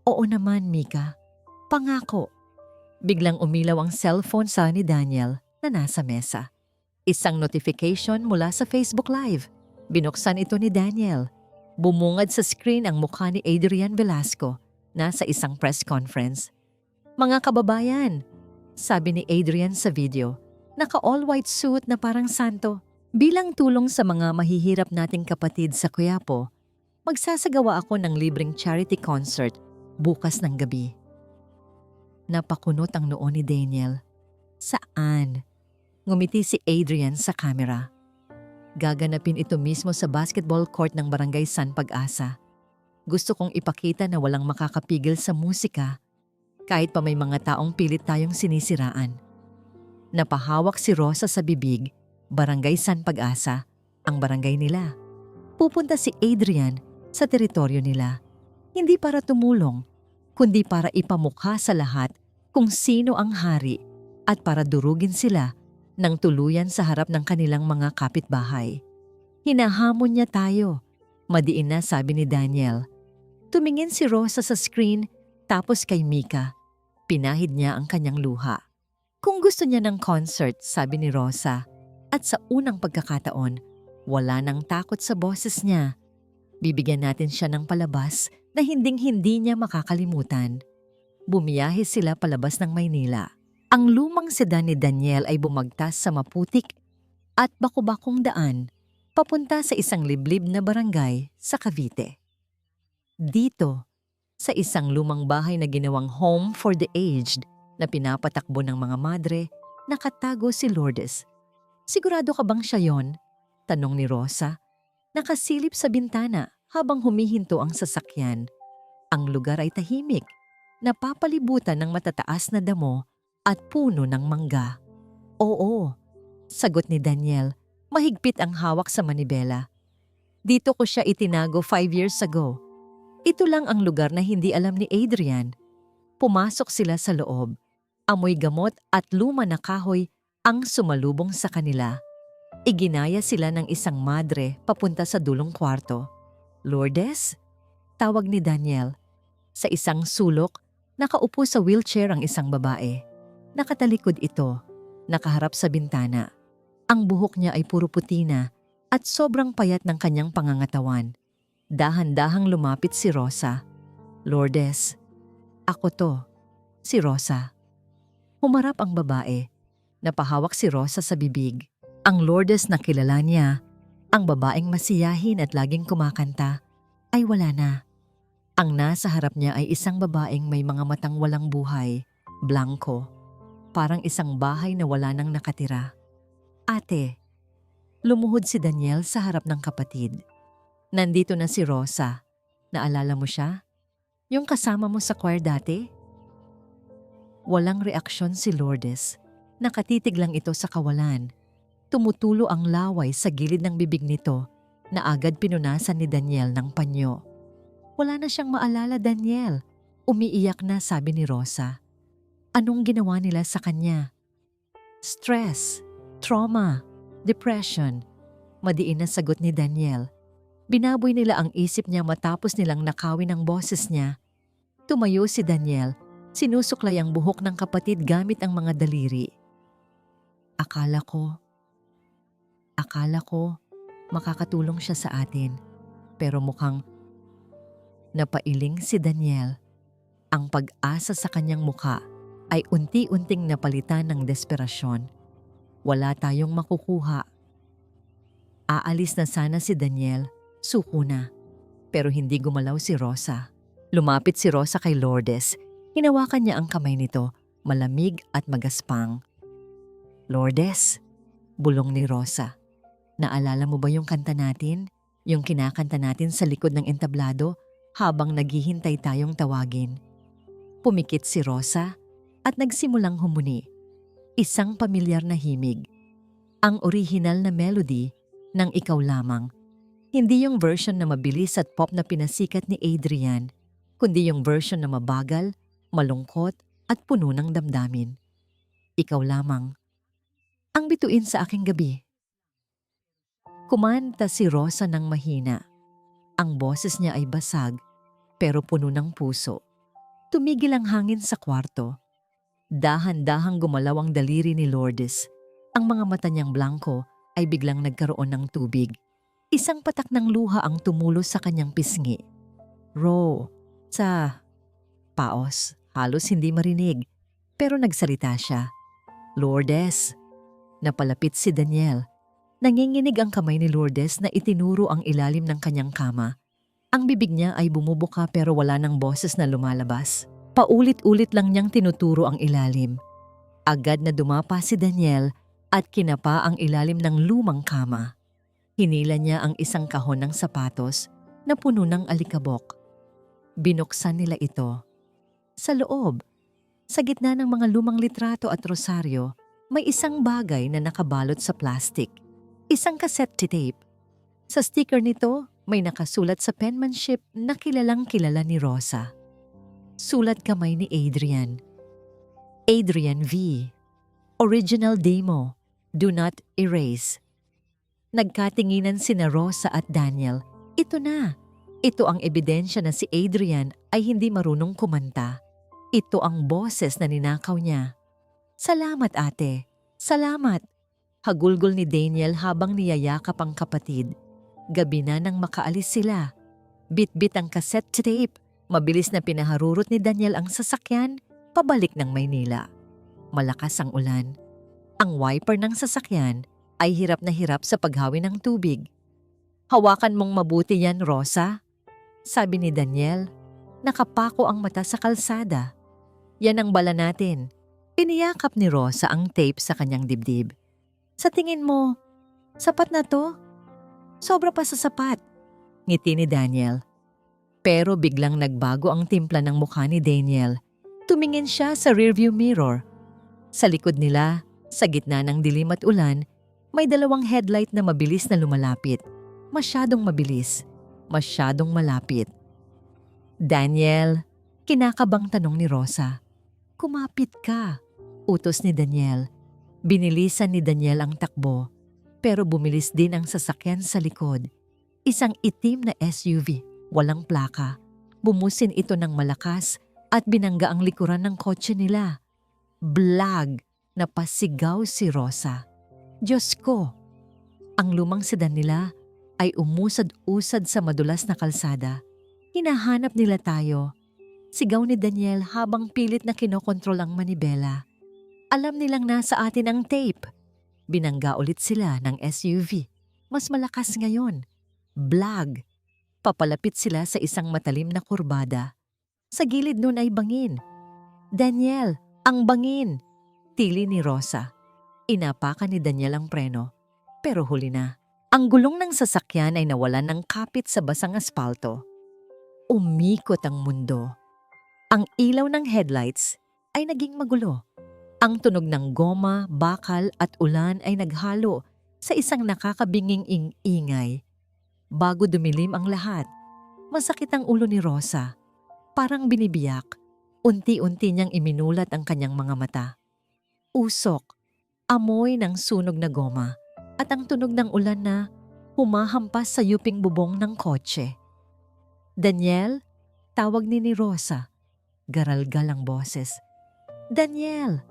Speaker 1: Oo naman, Mika. Pangako. Biglang umilaw ang cellphone sa ni Daniel na nasa mesa. Isang notification mula sa Facebook Live. Binuksan ito ni Daniel. Bumungad sa screen ang mukha ni Adrian Velasco na sa isang press conference. Mga kababayan, sabi ni Adrian sa video, naka-all-white suit na parang santo. Bilang tulong sa mga mahihirap nating kapatid sa Quiapo, magsasagawa ako ng libreng charity concert bukas ng gabi. Napakunot ang noo ni Daniel. Saan? Ngumiti si Adrian sa camera. Gaganapin ito mismo sa basketball court ng Barangay San Pag-asa. Gusto kong ipakita na walang makakapigil sa musika kahit pa may mga taong pilit tayong sinisiraan. Napahawak si Rosa sa bibig. Barangay San Pag-asa, ang barangay nila. Pupunta si Adrian sa teritoryo nila. Hindi para tumulong, kundi para ipamukha sa lahat kung sino ang hari at para durugin sila ng tuluyan sa harap ng kanilang mga kapitbahay. Hinahamon niya tayo, madiin na sabi ni Daniel. Tumingin si Rosa sa screen tapos kay Mika. Pinahid niya ang kanyang luha. Kung gusto niya ng concert, sabi ni Rosa. At sa unang pagkakataon, wala nang takot sa boses niya. Bibigyan natin siya ng palabas na hinding-hindi niya makakalimutan. Bumiyahe sila palabas ng Maynila. Ang lumang sedan ni Daniel ay bumagtas sa maputik at bakubakong daan papunta sa isang liblib na barangay sa Cavite. Dito, sa isang lumang bahay na ginawang home for the aged na pinapatakbo ng mga madre, nakatago si Lourdes. Sigurado ka bang siya yon? Tanong ni Rosa. Nakasilip sa bintana habang humihinto ang sasakyan. Ang lugar ay tahimik, napapalibutan ng matataas na damo at puno ng mangga. Oo, sagot ni Daniel, mahigpit ang hawak sa manibela. Dito ko siya itinago 5 years ago. Ito lang ang lugar na hindi alam ni Adrian. Pumasok sila sa loob. Amoy gamot at luma na kahoy ang sumalubong sa kanila. Iginaya sila ng isang madre papunta sa dulong kwarto. Lourdes? Tawag ni Daniel. Sa isang sulok, nakaupo sa wheelchair ang isang babae. Nakatalikod ito, nakaharap sa bintana. Ang buhok niya ay puro puti na at sobrang payat ng kanyang pangangatawan. Dahan-dahang lumapit si Rosa. Lourdes, ako to, si Rosa. Humarap ang babae. Napahawak si Rosa sa bibig. Ang Lourdes na kilala niya, ang babaeng masiyahin at laging kumakanta, ay wala na. Ang nasa harap niya ay isang babaeng may mga matang walang buhay, blanco, parang isang bahay na wala nang nakatira. Ate, lumuhod si Daniel sa harap ng kapatid. Nandito na si Rosa. Naalala mo siya? Yung kasama mo sa choir dati? Walang reaksyon si Lourdes. Nakatitig lang ito sa kawalan. Tumutulo ang laway sa gilid ng bibig nito na agad pinunasan ni Daniel ng panyo. Wala na siyang maalala, Daniel. Umiiyak na, sabi ni Rosa. Anong ginawa nila sa kanya? Stress, trauma, depression. Madiin na sagot ni Daniel. Binaboy nila ang isip niya matapos nilang nakawin ang boses niya. Tumayo si Daniel. Sinusuklay ang buhok ng kapatid gamit ang mga daliri. Akala ko makakatulong siya sa atin. Pero mukhang Napailing si Daniel. Ang pag-asa sa kanyang muka ay unti-unting napalitan ng desperasyon. Wala tayong makukuha. Aalis na sana si Daniel, suko na. Pero hindi gumalaw si Rosa. Lumapit si Rosa kay Lourdes. Hinawakan niya ang kamay nito, malamig at magaspang. Lourdes, bulong ni Rosa. Naalala mo ba yung kanta natin? Yung kinakanta natin sa likod ng entablado habang naghihintay tayong tawagin. Pumikit si Rosa at nagsimulang humuni. Isang pamilyar na himig. Ang orihinal na melody ng Ikaw Lamang. Hindi yung version na mabilis at pop na pinasikat ni Adrian, kundi yung version na mabagal, malungkot at puno ng damdamin. Ikaw lamang. Ang bituin sa aking gabi. Kumanta si Rosa ng mahina. Ang boses niya ay basag, pero puno ng puso. Tumigil ang hangin sa kwarto. Dahan-dahang gumalaw ang daliri ni Lourdes. Ang mga mata niyang blanko ay biglang nagkaroon ng tubig. Isang patak ng luha ang tumulo sa kanyang pisngi. Sa paos, halos hindi marinig, pero nagsalita siya. Lourdes. Napalapit si Daniel. Nanginginig ang kamay ni Lourdes na itinuro ang ilalim ng kanyang kama. Ang bibig niya ay bumubuka pero wala ng boses na lumalabas. Paulit-ulit lang niyang tinuturo ang ilalim. Agad na dumapa si Daniel at kinapa ang ilalim ng lumang kama. Hinila niya ang isang kahon ng sapatos na puno ng alikabok. Binuksan nila ito. Sa loob, sa gitna ng mga lumang litrato at rosaryo, may isang bagay na nakabalot sa plastic. Isang cassette tape. Sa sticker nito, may nakasulat sa penmanship na kilalang-kilala ni Rosa. Sulat kamay ni Adrian. Adrian V. Original demo. Do not erase. Nagkatinginan sina Rosa at Daniel. Ito na. Ito ang ebidensya na si Adrian ay hindi marunong kumanta. Ito ang boses na ninakaw niya. Salamat ate. Salamat. Hagulgol ni Daniel habang niyayakap ang kapatid. Gabi na nang makaalis sila. Bit-bit ang cassette tape. Mabilis na pinaharurot ni Daniel ang sasakyan pabalik ng Maynila. Malakas ang ulan. Ang wiper ng sasakyan ay hirap na hirap sa paghawi ng tubig. Hawakan mong mabuti yan, Rosa. Sabi ni Daniel. Nakapako ang mata sa kalsada. Yan ang bala natin. Piniyakap ni Rosa ang tape sa kanyang dibdib. Sa tingin mo, sapat na to? Sobra pa sa sapat. Ngiti ni Daniel. Pero biglang nagbago ang timpla ng mukha ni Daniel. Tumingin siya sa rearview mirror. Sa likod nila, sa gitna ng dilim at ulan, may dalawang headlight na mabilis na lumalapit. Masyadong mabilis. Masyadong malapit. Daniel, kinakabang tanong ni Rosa. Kumapit ka, utos ni Daniel. Binilisan ni Daniel ang takbo, pero bumilis din ang sasakyan sa likod. Isang itim na SUV, walang plaka. Bumusin ito ng malakas at binangga ang likuran ng kotse nila. Blag! Napasigaw si Rosa. Diyos ko! Ang lumang sedan nila ay umusad-usad sa madulas na kalsada. Hinahanap nila tayo. Sigaw ni Daniel habang pilit na kinokontrol ang manibela. Alam nilang nasa atin ang tape. Binangga ulit sila ng SUV. Mas malakas ngayon. Blag! Papalapit sila sa isang matalim na kurbada. Sa gilid nun ay bangin. Daniel, ang bangin! Tili ni Rosa. Inapakan ni Daniel ang preno. Pero huli na. Ang gulong ng sasakyan ay nawalan ng kapit sa basang aspalto. Umikot ang mundo. Ang ilaw ng headlights ay naging magulo. Ang tunog ng goma, bakal at ulan ay naghalo sa isang nakakabinging ingay. Bago dumilim ang lahat, masakit ang ulo ni Rosa. Parang binibiyak, unti-unti niyang iminulat ang kanyang mga mata. Usok, amoy ng sunog na goma at ang tunog ng ulan na humahampas sa yuping bubong ng kotse. Daniel, tawag ni Rosa. Garalgal ang boses. Daniel!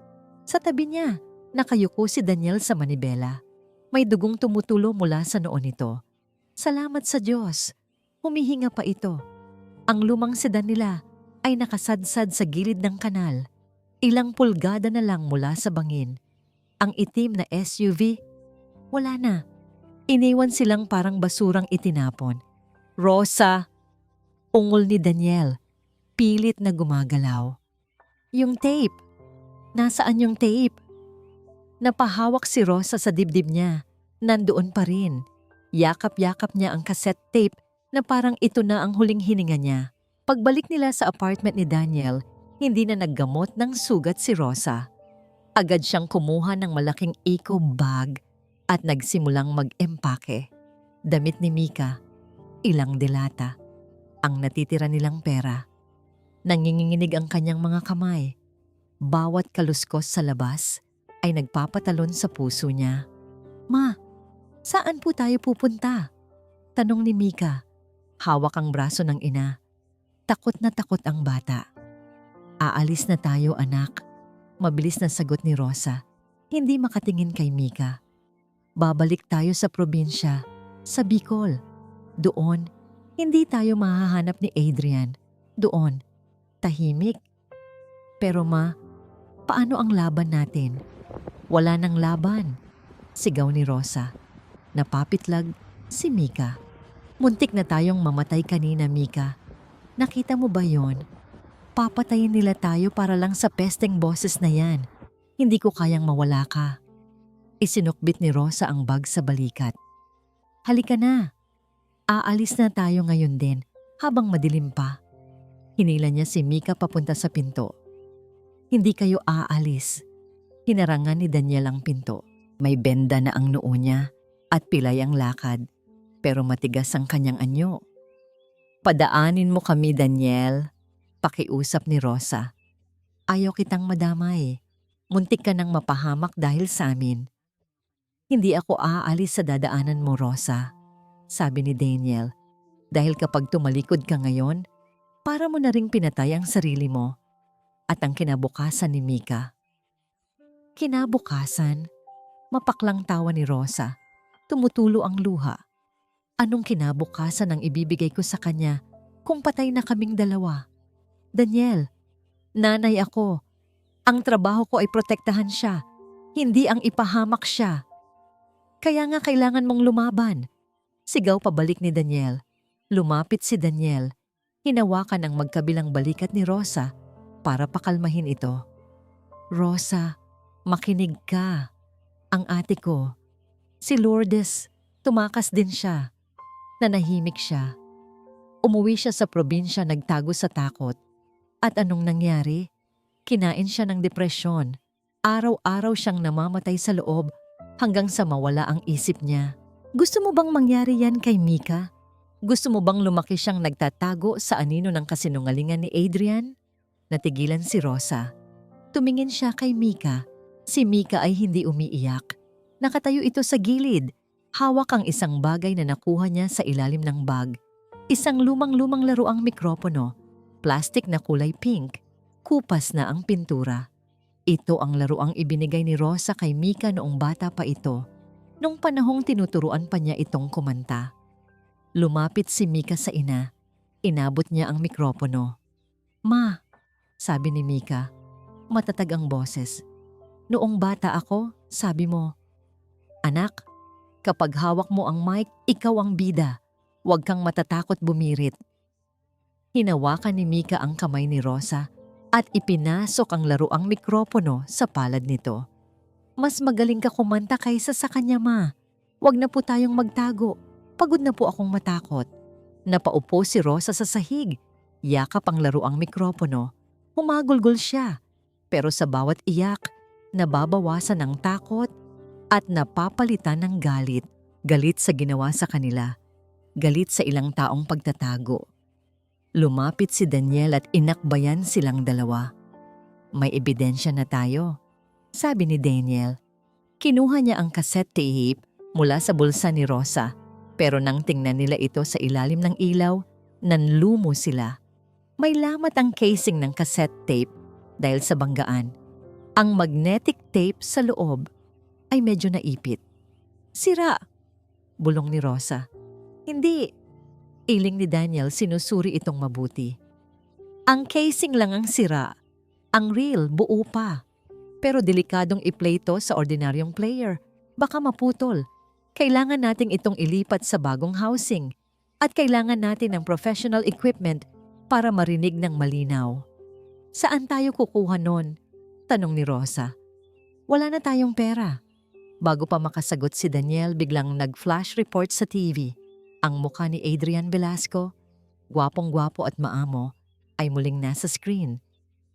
Speaker 1: Sa tabi niya, nakayuko si Daniel sa manibela. May dugong tumutulo mula sa noo nito. Salamat sa Diyos. Humihinga pa ito. Ang lumang sedan nila ay nakasadsad sa gilid ng kanal. Ilang pulgada na lang mula sa bangin. Ang itim na SUV, wala na. Iniwan silang parang basurang itinapon. Rosa, ungol ni Daniel, pilit na gumagalaw. Yung tape. Nasaan yung tape? Napahawak si Rosa sa dibdib niya. Nandoon pa rin. Yakap-yakap niya ang cassette tape na parang ito na ang huling hininga niya. Pagbalik nila sa apartment ni Daniel, hindi na naggamot ng sugat si Rosa. Agad siyang kumuha ng malaking eco bag at nagsimulang mag-empake. Damit ni Mika, ilang delata, ang natitira nilang pera. Nanginginig ang kanyang mga kamay. Bawat kaluskos sa labas ay nagpapatalon sa puso niya. Ma, saan po tayo pupunta? Tanong ni Mika. Hawak ang braso ng ina. Takot na takot ang bata. Aalis na tayo, anak. Mabilis na sagot ni Rosa. Hindi makatingin kay Mika. Babalik tayo sa probinsya, sa Bicol. Doon, hindi tayo mahahanap ni Adrian. Doon, tahimik. Pero ma, paano ang laban natin? Wala nang laban. Sigaw ni Rosa. Napapitlag si Mika. Muntik na tayong mamatay kanina, Mika. Nakita mo ba yon? Papatayin nila tayo para lang sa pesteng boses na yan. Hindi ko kayang mawala ka. Isinukbit ni Rosa ang bag sa balikat. Halika na. Aalis na tayo ngayon din habang madilim pa. Hinila niya si Mika papunta sa pinto. Hindi kayo aalis. Hinarangan ni Daniel ang pinto. May benda na ang noo niya at pilay ang lakad. Pero matigas ang kanyang anyo. Padaanin mo kami, Daniel. Pakiusap ni Rosa. Ayaw kitang madamay. Muntik ka nang mapahamak dahil sa amin. Hindi ako aalis sa dadaanan mo, Rosa. Sabi ni Daniel. Dahil kapag tumalikod ka ngayon, para mo na ring pinatay ang sarili mo at ang kinabukasan ni Mika. Kinabukasan? Mapaklang tawa ni Rosa. Tumutulo ang luha. Anong kinabukasan ang ibibigay ko sa kanya kung patay na kaming dalawa? Daniel, nanay ako. Ang trabaho ko ay protektahan siya, hindi ang ipahamak siya. Kaya nga kailangan mong lumaban. Sigaw pabalik ni Daniel. Lumapit si Daniel. Hinawakan ang magkabilang balikat ni Rosa para pakalmahin ito. Rosa, makinig ka. Ang ate ko, si Lourdes, tumakas din siya. Nanahimik siya. Umuwi siya sa probinsya nagtago sa takot. At anong nangyari? Kinain siya ng depresyon. Araw-araw siyang namamatay sa loob hanggang sa mawala ang isip niya. Gusto mo bang mangyari yan kay Mika? Gusto mo bang lumaki siyang nagtatago sa anino ng kasinungalingan ni Adrian? Natigilan si Rosa. Tumingin siya kay Mika. Si Mika ay hindi umiiyak. Nakatayo ito sa gilid. Hawak ang isang bagay na nakuha niya sa ilalim ng bag. Isang lumang-lumang laruang mikropono. Plastik na kulay pink. Kupas na ang pintura. Ito ang laruang ibinigay ni Rosa kay Mika noong bata pa ito. Nung panahong tinuturuan pa niya itong kumanta. Lumapit si Mika sa ina. Inabot niya ang mikropono. Ma, sabi ni Mika. Matatag ang boses. Noong bata ako, sabi mo, anak, kapag hawak mo ang mic, ikaw ang bida. Huwag kang matatakot bumirit. Hinawakan ni Mika ang kamay ni Rosa at ipinasok ang laruang mikropono sa palad nito. Mas magaling ka kumanta kaysa sa kanya, ma. Huwag na po tayong magtago. Pagod na po akong matakot. Napaupo si Rosa sa sahig. Yakap ang laruang mikropono. Humagulgol siya. Pero sa bawat iyak, nababawasan ang takot at napapalitan ng galit. Galit sa ginawa sa kanila. Galit sa ilang taong pagtatago. Lumapit si Daniel at inakbayan silang dalawa. May ebidensya na tayo, sabi ni Daniel. Kinuha niya ang cassette tape mula sa bulsa ni Rosa. Pero nang tingnan nila ito sa ilalim ng ilaw, nanlumo sila. May lamat ang casing ng cassette tape dahil sa banggaan. Ang magnetic tape sa loob ay medyo naipit. Sira, bulong ni Rosa. Hindi. Iling ni Daniel, sinusuri itong mabuti. Ang casing lang ang sira. Ang reel, buo pa. Pero delikadong i-play to sa ordinaryong player. Baka maputol. Kailangan nating itong ilipat sa bagong housing. At kailangan natin ng professional equipment para marinig ng malinaw. Saan tayo kukuha nun? Tanong ni Rosa. Wala na tayong pera. Bago pa makasagot si Daniel, biglang nag-flash report sa TV. Ang mukha ni Adrian Velasco, gwapong-gwapo at maamo, ay muling nasa screen.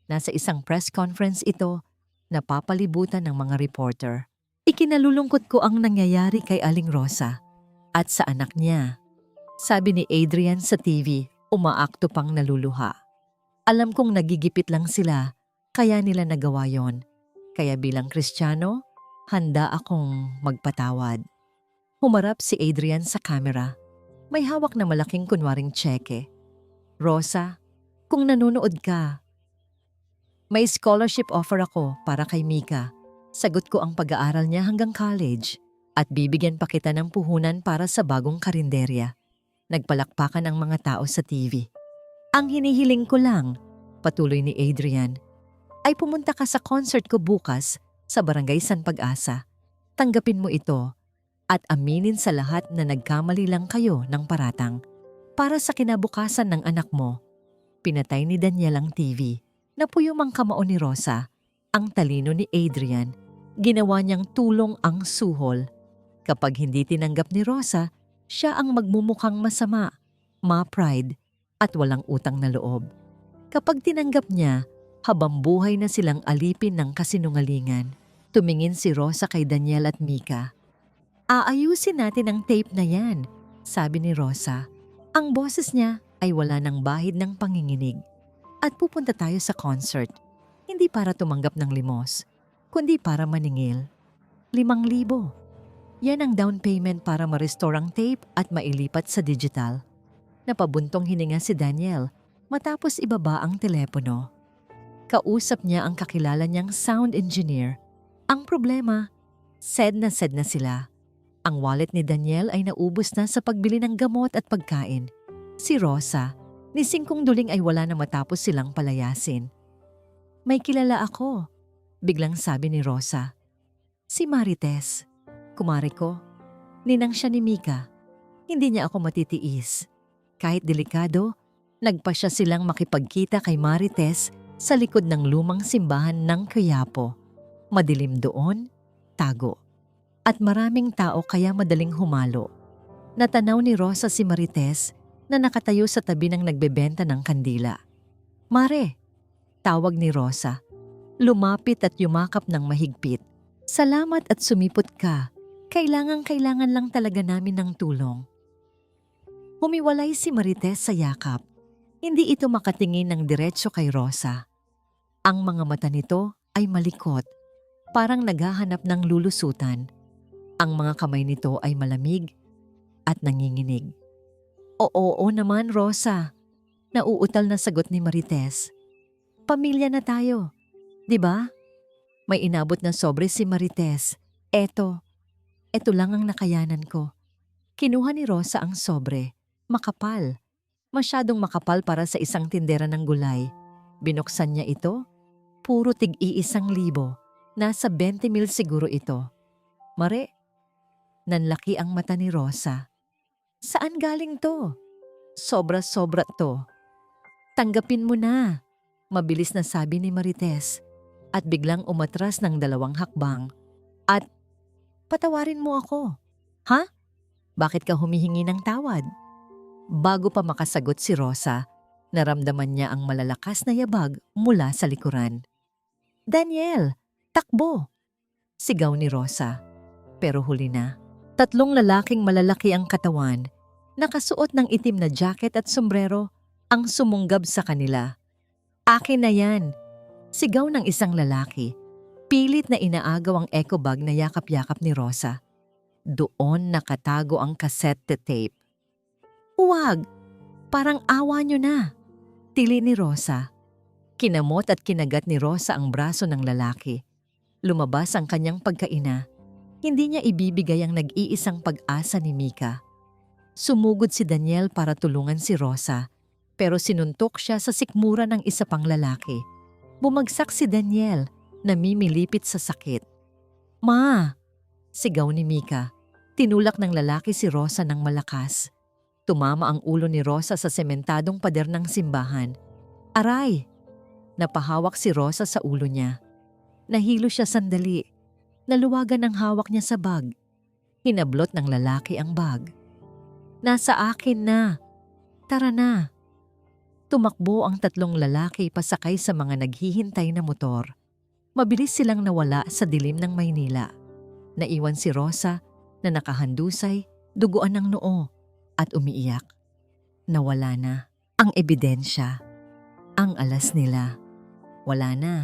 Speaker 1: Nasa isang press conference ito, napapalibutan ng mga reporter. Ikinalulungkot ko ang nangyayari kay Aling Rosa at sa anak niya. Sabi ni Adrian sa TV, umaakto pang naluluha. Alam kong nagigipit lang sila, kaya nila nagawa yon. Kaya bilang Kristiyano, handa akong magpatawad. Humarap si Adrian sa camera. May hawak na malaking kunwaring tseke. Rosa, kung nanonood ka, may scholarship offer ako para kay Mika. Sagot ko ang pag-aaral niya hanggang college at bibigyan pa kita ng puhunan para sa bagong karinderya. Nagpalakpakan ang mga tao sa TV. Ang hinihiling ko lang, patuloy ni Adrian, ay pumunta ka sa concert ko bukas sa Barangay San Pag-asa. Tanggapin mo ito at aminin sa lahat na nagkamali lang kayo ng paratang. Para sa kinabukasan ng anak mo, pinatay ni Daniel ang TV. Napuyom ang kamao ni Rosa. Ang talino ni Adrian, ginawa niyang tulong ang suhol. Kapag hindi tinanggap ni Rosa, siya ang magmumukhang masama, ma-pride, at walang utang na loob. Kapag tinanggap niya, habang buhay na silang alipin ng kasinungalingan. Tumingin si Rosa kay Daniel at Mika. Aayusin natin ang tape na yan, sabi ni Rosa. Ang boses niya ay wala ng bahid ng panginginig. At pupunta tayo sa concert. Hindi para tumanggap ng limos, kundi para maningil. 5,000. Yan ang down payment para ma-restore ang tape at mailipat sa digital. Napabuntong hininga si Daniel matapos ibaba ang telepono. Kausap niya ang kakilala niyang sound engineer. Ang problema, sad na sila. Ang wallet ni Daniel ay naubos na sa pagbili ng gamot at pagkain. Si Rosa, ni Singkong Duling ay wala na matapos silang palayasin. May kilala ako, biglang sabi ni Rosa. Si Marites, kumare ko. Ninang siya ni Mika. Hindi niya ako matitiis. Kahit delikado, nagpa siya silang makipagkita kay Marites sa likod ng lumang simbahan ng Quiapo. Madilim doon, tago. At maraming tao kaya madaling humalo. Natanaw ni Rosa si Marites na nakatayo sa tabi ng nagbebenta ng kandila. Mare, tawag ni Rosa. Lumapit at yumakap ng mahigpit. Salamat at sumipot ka. Kailangan lang talaga namin ng tulong. Humiwalay si Marites sa yakap. Hindi ito makatingin ng diretso kay Rosa. Ang mga mata nito ay malikot, parang naghahanap ng lulusutan. Ang mga kamay nito ay malamig at nanginginig. Oo naman, Rosa. Nauutal na sagot ni Marites. Pamilya na tayo, di ba? May inabot na sobre si Marites. Eto lang ang nakayanan ko. Kinuha ni Rosa ang sobre. Makapal. Masyadong makapal para sa isang tindera ng gulay. Binuksan niya ito. Puro tig-1,000. Nasa 20,000 siguro ito. Mare, nanlaki ang mata ni Rosa. Saan galing to? Sobra-sobra to. Tanggapin mo na, mabilis na sabi ni Marites. At biglang umatras ng 2 hakbang. At, patawarin mo ako. Ha? Bakit ka humihingi ng tawad? Bago pa makasagot si Rosa, naramdaman niya ang malalakas na yabag mula sa likuran. Daniel, takbo! Sigaw ni Rosa. Pero huli na. 3 lalaking malalaki ang katawan, nakasuot ng itim na jacket at sombrero, ang sumunggab sa kanila. Akin na yan! Sigaw ng isang lalaki. Pilit na inaagaw ang eco bag na yakap-yakap ni Rosa. Doon nakatago ang cassette tape. Huwag! Parang awa niyo na! Tili ni Rosa. Kinamot at kinagat ni Rosa ang braso ng lalaki. Lumabas ang kanyang pagkaina. Hindi niya ibibigay ang nag-iisang pag-asa ni Mika. Sumugod si Daniel para tulungan si Rosa, pero sinuntok siya sa sikmura ng isa pang lalaki. Bumagsak si Daniel, namimilipit sa sakit. "Ma!" sigaw ni Mika. Tinulak ng lalaki si Rosa ng malakas. Tumama ang ulo ni Rosa sa sementadong pader ng simbahan. "Aray!" Napahawak si Rosa sa ulo niya. Nahilo siya sandali. Naluwagan ang hawak niya sa bag. Hinablot ng lalaki ang bag. "Nasa akin na. Tara na." Tumakbo ang tatlong lalaki pasakay sa mga naghihintay na motor. Mabilis silang nawala sa dilim ng Maynila. Naiwan si Rosa na nakahandusay, duguan ng noo at umiiyak. Nawala na ang ebidensya. Ang alas nila. Wala na.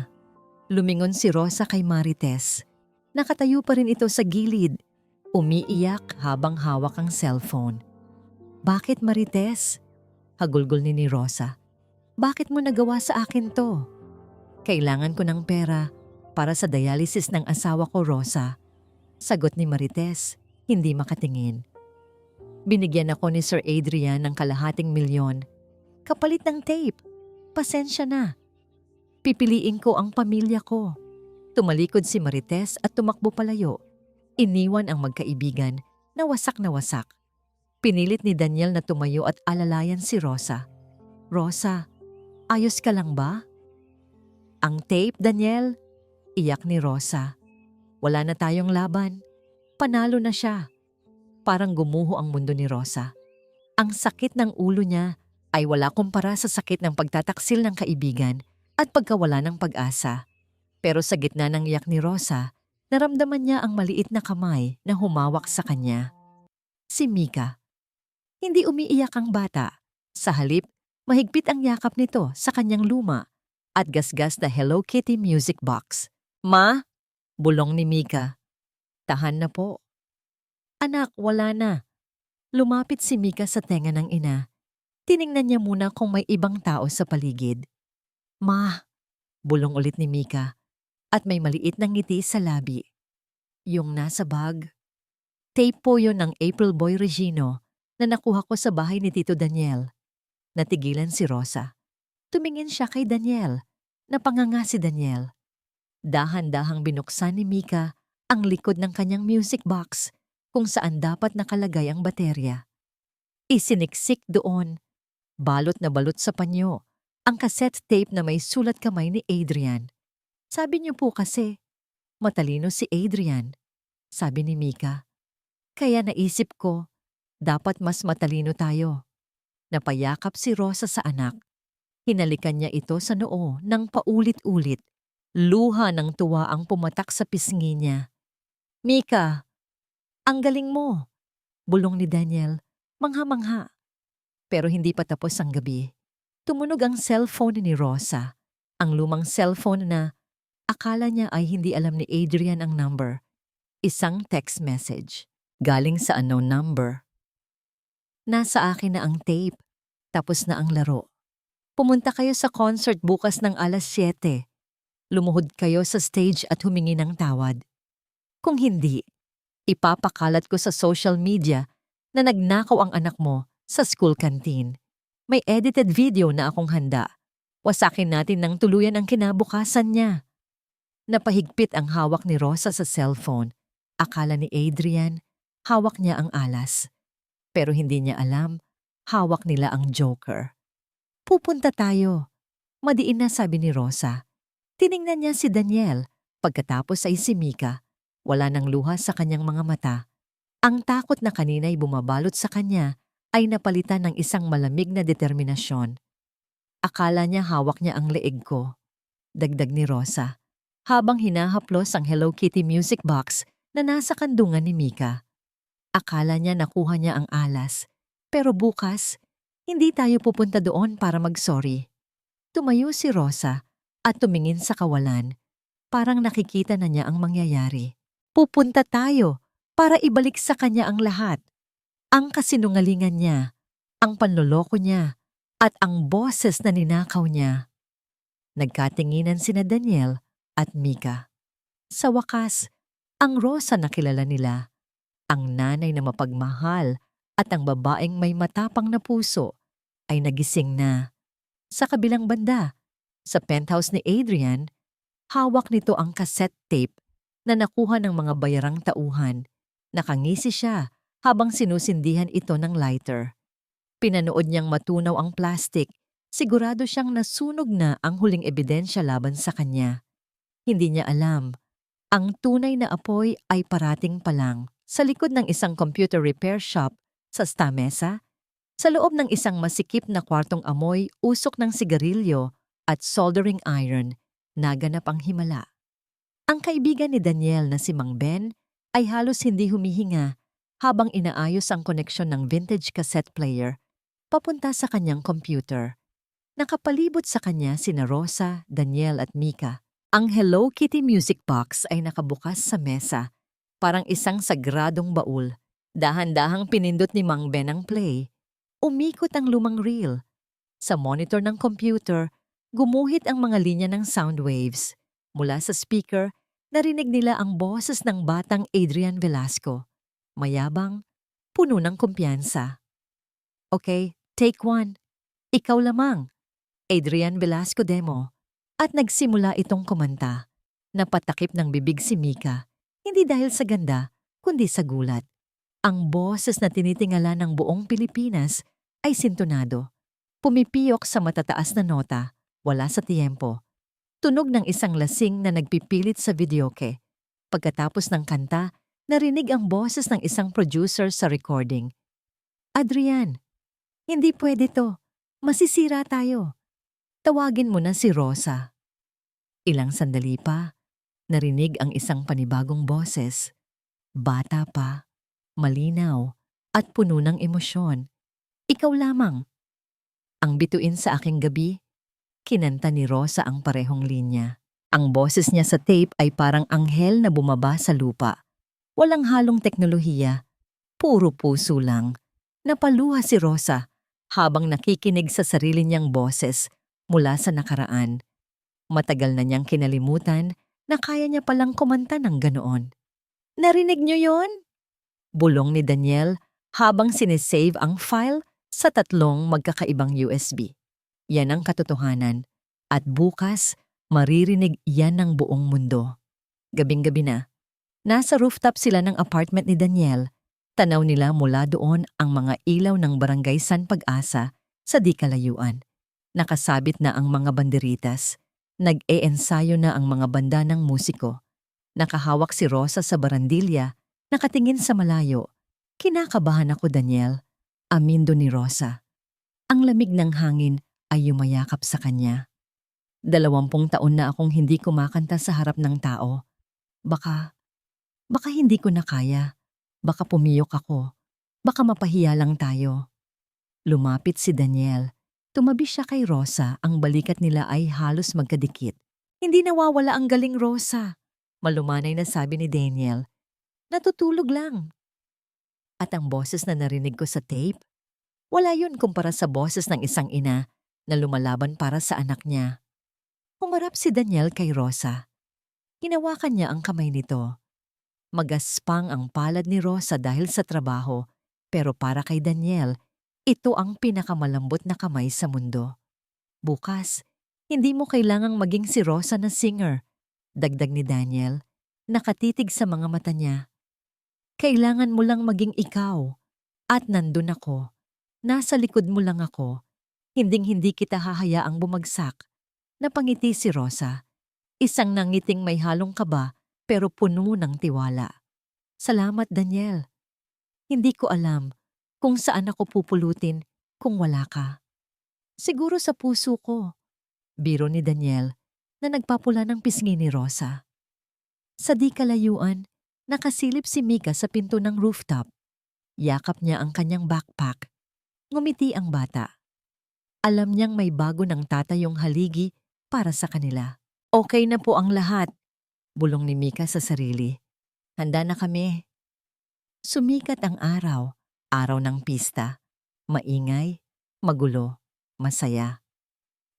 Speaker 1: Lumingon si Rosa kay Marites. Nakatayo pa rin ito sa gilid. Umiiyak habang hawak ang cellphone. "Bakit, Marites?" Hagulgol ni Rosa. "Bakit mo nagawa sa akin to?" "Kailangan ko ng pera para sa dialysis ng asawa ko, Rosa." Sagot ni Marites, hindi makatingin. "Binigyan ako ni Sir Adrian ng ₱250,000. Kapalit ng tape. Pasensya na. Pipiliin ko ang pamilya ko." Tumalikod si Marites at tumakbo palayo. Iniwan ang magkaibigan na wasak na wasak. Pinilit ni Daniel na tumayo at alalayan si Rosa. "Rosa, ayos ka lang ba?" "Ang tape, Daniel?" Iyak ni Rosa. "Wala na tayong laban. Panalo na siya." Parang gumuho ang mundo ni Rosa. Ang sakit ng ulo niya ay wala kumpara sa sakit ng pagtataksil ng kaibigan at pagkawala ng pag-asa. Pero sa gitna ng iyak ni Rosa, naramdaman niya ang maliit na kamay na humawak sa kanya. Si Mika. Hindi umiiyak ang bata. Sa halip, mahigpit ang yakap nito sa kanyang luma at gasgas na Hello Kitty music box. "Ma?" bulong ni Mika. "Tahan na po." "Anak, wala na." Lumapit si Mika sa tenga ng ina. Tiningnan niya muna kung may ibang tao sa paligid. "Ma," bulong ulit ni Mika at may maliit na ngiti sa labi. "Yung nasa bag?" "Tape po yun ng April Boy Regino na nakuha ko sa bahay ni Tito Daniel." Natigilan si Rosa. Tumingin siya kay Daniel. Napanganga si Daniel. Dahan-dahang binuksan ni Mika ang likod ng kanyang music box kung saan dapat nakalagay ang baterya. Isiniksik doon, balot na balot sa panyo, ang cassette tape na may sulat kamay ni Adrian. "Sabi niyo po kasi, matalino si Adrian," sabi ni Mika. "Kaya naisip ko, dapat mas matalino tayo." Napayakap si Rosa sa anak. Hinalikan niya ito sa noo ng paulit-ulit. Luha ng tuwa ang pumatak sa pisngi niya. "Mika, ang galing mo," bulong ni Daniel, mangha-mangha. Pero hindi pa tapos ang gabi. Tumunog ang cellphone ni Rosa. Ang lumang cellphone na akala niya ay hindi alam ni Adrian ang number. Isang text message. Galing sa unknown number. "Nasa akin na ang tape. Tapos na ang laro. Pumunta kayo sa concert bukas ng 7:00. Lumuhod kayo sa stage at humingi ng tawad. Kung hindi, ipapakalat ko sa social media na nagnakaw ang anak mo sa school canteen. May edited video na akong handa. Wasakin natin ng tuluyan ang kinabukasan niya." Napahigpit ang hawak ni Rosa sa cellphone. Akala ni Adrian, hawak niya ang alas. Pero hindi niya alam, hawak nila ang joker. "Pupunta tayo." Madiin na, sabi ni Rosa. Tiningnan niya si Daniel. Pagkatapos ay si Mika. Wala nang luha sa kanyang mga mata. Ang takot na kanina'y bumabalot sa kanya ay napalitan ng isang malamig na determinasyon. "Akala niya hawak niya ang leeg ko," dagdag ni Rosa, habang hinahaplos ang Hello Kitty music box na nasa kandungan ni Mika. "Akala niya nakuha niya ang alas. Pero bukas, hindi tayo pupunta doon para mag-sorry." Tumayo si Rosa at tumingin sa kawalan. Parang nakikita na niya ang mangyayari. Pupunta tayo para ibalik sa kanya ang lahat. Ang kasinungalingan niya, ang panloloko niya, at ang boses na ninakaw niya. Nagkatinginan sina Daniel at Mika. Sa wakas, ang Rosa na kilala nila. Ang nanay na mapagmahal At ang babaeng may matapang na puso ay nagising na. Sa kabilang banda, sa penthouse ni Adrian, hawak nito ang cassette tape na nakuha ng mga bayarang tauhan. Nakangisi siya habang sinusindihan ito ng lighter. Pinanood niyang matunaw ang plastic. Sigurado siyang nasunog na ang huling ebidensya laban sa kanya. Hindi niya alam, ang tunay na apoy ay parating pa lang sa likod ng isang computer repair shop sa Stamesa, sa loob ng isang masikip na kwartong amoy, usok ng sigarilyo at soldering iron, naganap ang himala. Ang kaibigan ni Daniel na si Mang Ben ay halos hindi humihinga habang inaayos ang koneksyon ng vintage cassette player papunta sa kanyang computer. Nakapalibot sa kanya sina Rosa, Daniel at Mika. Ang Hello Kitty music box ay nakabukas sa mesa, parang isang sagradong baul. Dahan-dahang pinindot ni Mang Ben ang play. Umikot ang lumang reel. Sa monitor ng computer, gumuhit ang mga linya ng sound waves. Mula sa speaker, narinig nila ang boses ng batang Adrian Velasco. Mayabang, puno ng kumpiyansa. Okay, take one. Ikaw lamang. Adrian Velasco demo. At nagsimula itong kumanta. Napatakip ng bibig si Mika, hindi dahil sa ganda, kundi sa gulat. Ang boses na tinitingala ng buong Pilipinas ay sintonado. Pumipiyok sa matataas na nota, wala sa tiyempo. Tunog ng isang lasing na nagpipilit sa videoke. Pagkatapos ng kanta, narinig ang boses ng isang producer sa recording. Adrian, hindi pwede to. Masisira tayo. Tawagin mo na si Rosa. Ilang sandali pa, narinig ang isang panibagong boses. Bata pa, malinaw, at puno ng emosyon. Ikaw lamang. Ang bituin sa aking gabi, kinanta ni Rosa ang parehong linya. Ang boses niya sa tape ay parang anghel na bumaba sa lupa. Walang halong teknolohiya, puro puso lang. Napaluha si Rosa habang nakikinig sa sarili niyang boses mula sa nakaraan. Matagal na niyang kinalimutan na kaya niya palang kumanta ng ganoon. Narinig niyo yon? Bulong ni Daniel habang sinesave ang file sa 3 magkakaibang USB. Yan ang katotohanan. At bukas, maririnig yan ng buong mundo. Gabing-gabi na. Nasa rooftop sila ng apartment ni Daniel. Tanaw nila mula doon ang mga ilaw ng Barangay San Pag-asa sa di kalayuan. Nakasabit na ang mga banderitas. Nag-e-ensayo na ang mga banda ng musiko. Nakahawak si Rosa sa barandilya, nakatingin sa malayo. Kinakabahan ako, Daniel. Amindo ni Rosa. Ang lamig ng hangin ay yumayakap sa kanya. 20 taon na akong hindi kumakanta sa harap ng tao. Baka hindi ko na kaya. Baka pumiyok ako. Baka mapahiya lang tayo. Lumapit si Daniel. Tumabi siya kay Rosa, ang balikat nila ay halos magkadikit. Hindi nawawala ang galing, Rosa. Malumanay na sabi ni Daniel. Natutulog lang. At ang boses na narinig ko sa tape, wala yun kumpara sa boses ng isang ina na lumalaban para sa anak niya. Humarap si Daniel kay Rosa. Hinawakan niya ang kamay nito. Magaspang ang palad ni Rosa dahil sa trabaho, pero para kay Daniel, ito ang pinakamalambot na kamay sa mundo. Bukas, hindi mo kailangang maging si Rosa na singer, dagdag ni Daniel, nakatitig sa mga mata niya. Kailangan mo lang maging ikaw, at nandun ako. Nasa likod mo lang ako. Hinding-hindi kita hahayaang bumagsak. Napangiti si Rosa. Isang nangiting may halong kaba pero puno ng tiwala. Salamat, Daniel. Hindi ko alam kung saan ako pupulutin kung wala ka. Siguro sa puso ko. Biro ni Daniel na nagpapula ng pisngi ni Rosa. Sa di kalayuan, nakasilip si Mika sa pinto ng rooftop. Yakap niya ang kanyang backpack. Ngumiti ang bata. Alam niyang may bago ng tatayong haligi para sa kanila. Okay na po ang lahat, bulong ni Mika sa sarili. Handa na kami. Sumikat ang araw, araw ng pista. Maingay, magulo, masaya.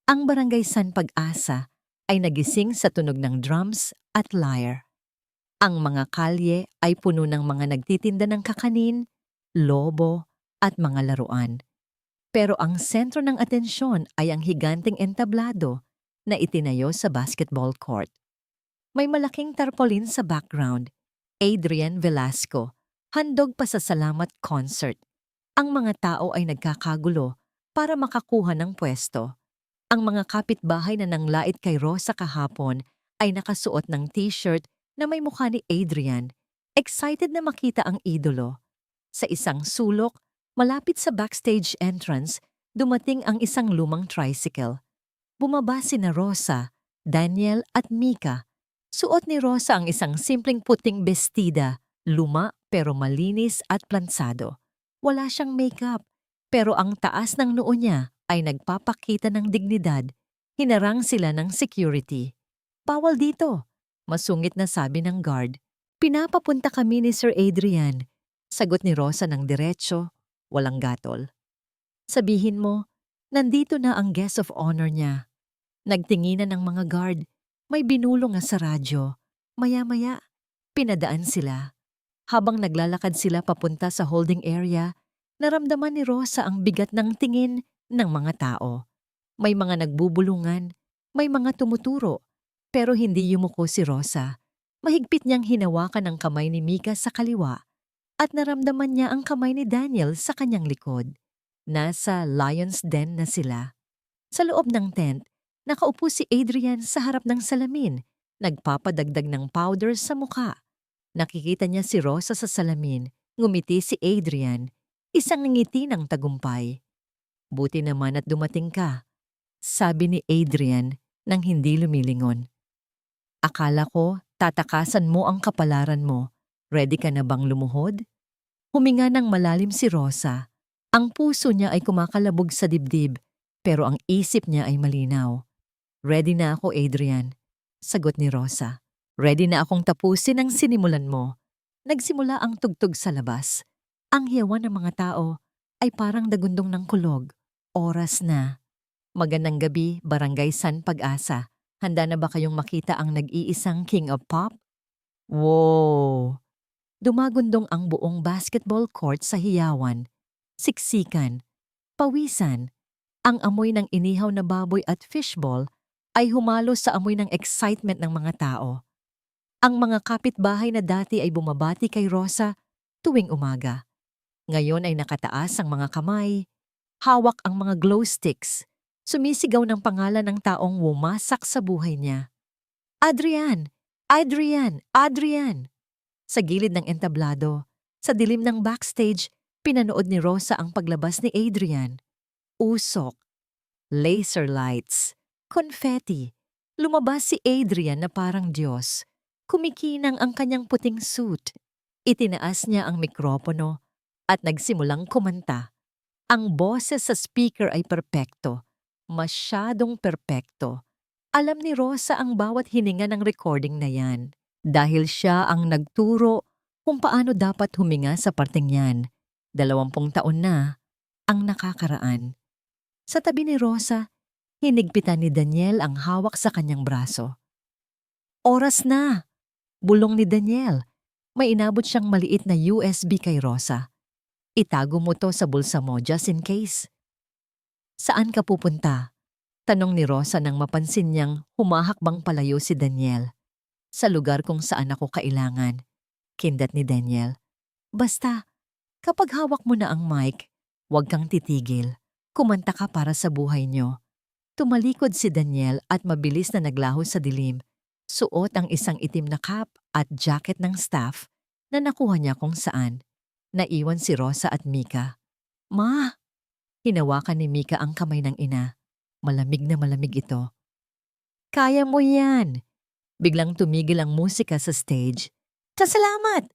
Speaker 1: Ang Barangay San Pag-asa ay nagising sa tunog ng drums at lyre. Ang mga kalye ay puno ng mga nagtitinda ng kakanin, lobo, at mga laruan. Pero ang sentro ng atensyon ay ang higanteng entablado na itinayo sa basketball court. May malaking tarpaulin sa background. Adrian Velasco, handog pasasalamat concert. Ang mga tao ay nagkakagulo para makakuha ng pwesto. Ang mga kapitbahay na nanglait kay Rosa kahapon ay nakasuot ng t-shirt na may mukha ni Adrian, excited na makita ang idolo. Sa isang sulok, malapit sa backstage entrance, dumating ang isang lumang tricycle. Bumaba sina Rosa, Daniel at Mika. Suot ni Rosa ang isang simpleng puting bestida, luma pero malinis at plansado. Wala siyang makeup, pero ang taas ng noo niya ay nagpapakita ng dignidad. Hinarang sila ng security. "Bawal dito," masungit na sabi ng guard. "Pinapapunta kami ni Sir Adrian," sagot ni Rosa ng diretso, walang gatol. "Sabihin mo, nandito na ang guest of honor niya." Nagtinginan ng mga guard. May binulong nga sa radyo. Maya-maya, pinadaan sila. Habang naglalakad sila papunta sa holding area, naramdaman ni Rosa ang bigat ng tingin ng mga tao. May mga nagbubulungan, may mga tumuturo, pero hindi yumuko si Rosa. Mahigpit niyang hinawakan ang kamay ni Mika sa kaliwa at naramdaman niya ang kamay ni Daniel sa kanyang likod. Nasa Lion's Den na sila. Sa loob ng tent, nakaupo si Adrian sa harap ng salamin, nagpapadagdag ng powder sa muka. Nakikita niya si Rosa sa salamin, ngumiti si Adrian, isang ngiti ng tagumpay. "Buti naman at dumating ka," sabi ni Adrian nang hindi lumilingon. "Akala ko tatakasan mo ang kapalaran mo. Ready ka na bang lumuhod?" Huminga ng malalim si Rosa. Ang puso niya ay kumakalabog sa dibdib, pero ang isip niya ay malinaw. "Ready na ako, Adrian," sagot ni Rosa. "Ready na akong tapusin ang sinimulan mo." Nagsimula ang tugtog sa labas. Ang hiyawan ng mga tao ay parang dagundong ng kulog. Oras na. Magandang gabi, Barangay San Pag-asa. Handa na ba kayong makita ang nag-iisang King of Pop? Wow! Dumagundong ang buong basketball court sa hiyawan. Siksikan, pawisan, ang amoy ng inihaw na baboy at fishball ay humalo sa amoy ng excitement ng mga tao. Ang mga kapitbahay na dati ay bumabati kay Rosa tuwing umaga. Ngayon ay nakataas ang mga kamay, hawak ang mga glow sticks, sumisigaw ng pangalan ng taong wumasak sa buhay niya. "Adrian! Adrian! Adrian!" Sa gilid ng entablado, sa dilim ng backstage, pinanood ni Rosa ang paglabas ni Adrian. Usok, laser lights, confetti. Lumabas si Adrian na parang Diyos. Kumikinang ang kanyang puting suit. Itinaas niya ang mikropono at nagsimulang kumanta. Ang boses sa speaker ay perpekto. Masyadong perpekto. Alam ni Rosa ang bawat hininga ng recording na yan. Dahil siya ang nagturo kung paano dapat huminga sa parteng yan. 20 taon na ang nakakaraan. Sa tabi ni Rosa, hinigpitan ni Daniel ang hawak sa kanyang braso. "Oras na!" Bulong ni Daniel. May inabot siyang maliit na USB kay Rosa. "Itago mo to sa bulsa mo just in case." "Saan ka pupunta?" Tanong ni Rosa nang mapansin niyang humahakbang palayo si Daniel. "Sa lugar kung saan ako kailangan," kindat ni Daniel. "Basta, kapag hawak mo na ang mic, huwag kang titigil. Kumanta ka para sa buhay niyo." Tumalikod si Daniel at mabilis na naglaho sa dilim. Suot ang isang itim na cap at jacket ng staff na nakuha niya kung saan. Naiwan si Rosa at Mika. "Ma!" Hinawakan ni Mika ang kamay ng ina. Malamig na malamig ito. "Kaya mo yan!" Biglang tumigil ang musika sa stage. "Salamat!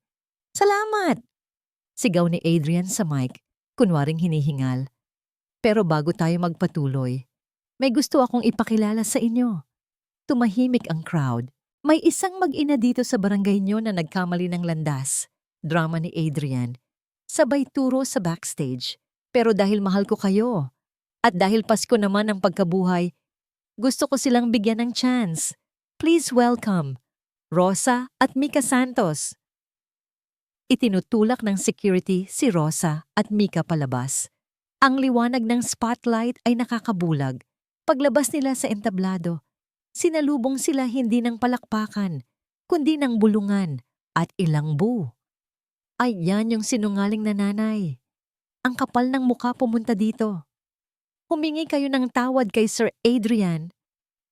Speaker 1: Salamat!" Sigaw ni Adrian sa mic, kunwaring hinihingal. "Pero bago tayo magpatuloy, may gusto akong ipakilala sa inyo." Tumahimik ang crowd. "May isang mag-ina dito sa barangay nyo na nagkamali ng landas." Drama ni Adrian. Sabay turo sa backstage. "Pero dahil mahal ko kayo, at dahil Pasko naman ang pagkabuhay, gusto ko silang bigyan ng chance. Please welcome, Rosa at Mika Santos." Itinutulak ng security si Rosa at Mika palabas. Ang liwanag ng spotlight ay nakakabulag. Paglabas nila sa entablado, sinalubong sila hindi ng palakpakan, kundi ng bulungan at ilang bu. Ay yan yung sinungaling na nanay. Ang kapal ng mukha pumunta dito. Humingi kayo ng tawad kay Sir Adrian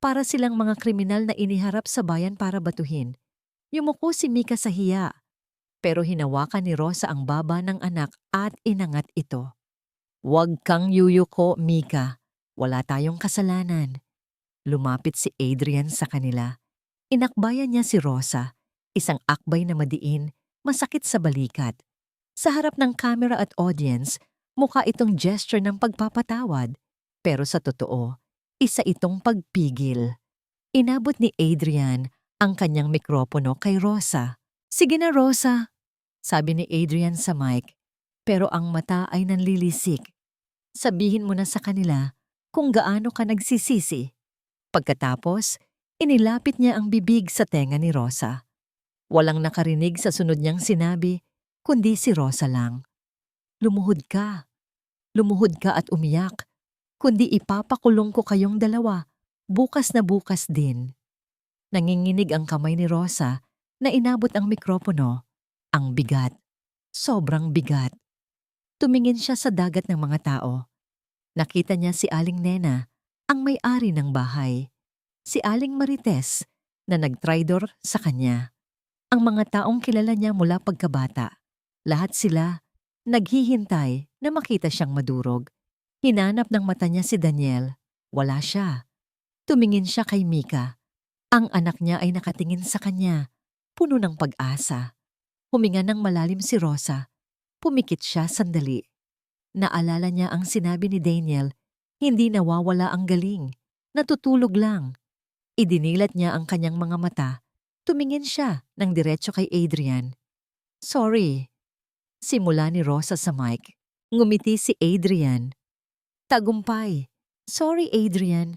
Speaker 1: para silang mga kriminal na iniharap sa bayan para batuhin. Yumuko si Mika sa hiya, pero hinawakan ni Rosa ang baba ng anak at inangat ito. Huwag kang yuyuko, Mika. Wala tayong kasalanan. Lumapit si Adrian sa kanila. Inakbayan niya si Rosa, isang akbay na madiin, masakit sa balikat. Sa harap ng camera at audience, mukha itong gesture ng pagpapatawad. Pero sa totoo, isa itong pagpigil. Inabot ni Adrian ang kanyang mikropono kay Rosa. Sige na, Rosa, sabi ni Adrian sa mic, pero ang mata ay nanlilisik. Sabihin mo na sa kanila kung gaano ka nagsisisi. Pagkatapos, inilapit niya ang bibig sa tenga ni Rosa. Walang nakarinig sa sunod niyang sinabi, kundi si Rosa lang. Lumuhod ka. Lumuhod ka at umiyak. Kundi ipapakulong ko kayong dalawa, bukas na bukas din. Nanginginig ang kamay ni Rosa na inabot ang mikropono. Ang bigat. Sobrang bigat. Tumingin siya sa dagat ng mga tao. Nakita niya si Aling Nena, ang may-ari ng bahay. Si Aling Marites, na nagtraidor sa kanya. Ang mga taong kilala niya mula pagkabata. Lahat sila naghihintay na makita siyang madurog. Hinanap ng mata niya si Daniel. Wala siya. Tumingin siya kay Mika. Ang anak niya ay nakatingin sa kanya, puno ng pag-asa. Huminga ng malalim si Rosa. Pumikit siya sandali. Naalala niya ang sinabi ni Daniel, hindi nawawala ang galing, natutulog lang. Idinilat niya ang kanyang mga mata. Tumingin siya ng diretso kay Adrian. Sorry. Simula ni Rosa sa mic. Ngumiti si Adrian. Tagumpay. Sorry, Adrian.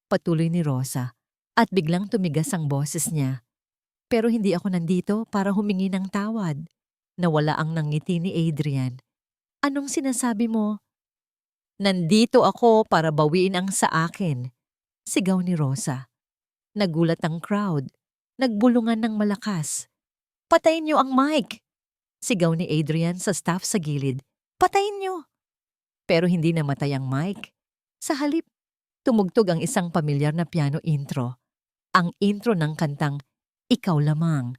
Speaker 1: Patuloy ni Rosa. At biglang tumigas ang boses niya. Pero hindi ako nandito para humingi ng tawad. Nawala ang nangiti ni Adrian. Anong sinasabi mo? Nandito ako para bawiin ang sa akin. Sigaw ni Rosa. Nagulat ang crowd. Nagbulungan ng malakas. Patayin niyo ang mic! Sigaw ni Adrian sa staff sa gilid. Patayin niyo! Pero hindi namatay ang mic. Sa halip, tumugtog ang isang pamilyar na piano intro. Ang intro ng kantang Ikaw Lamang.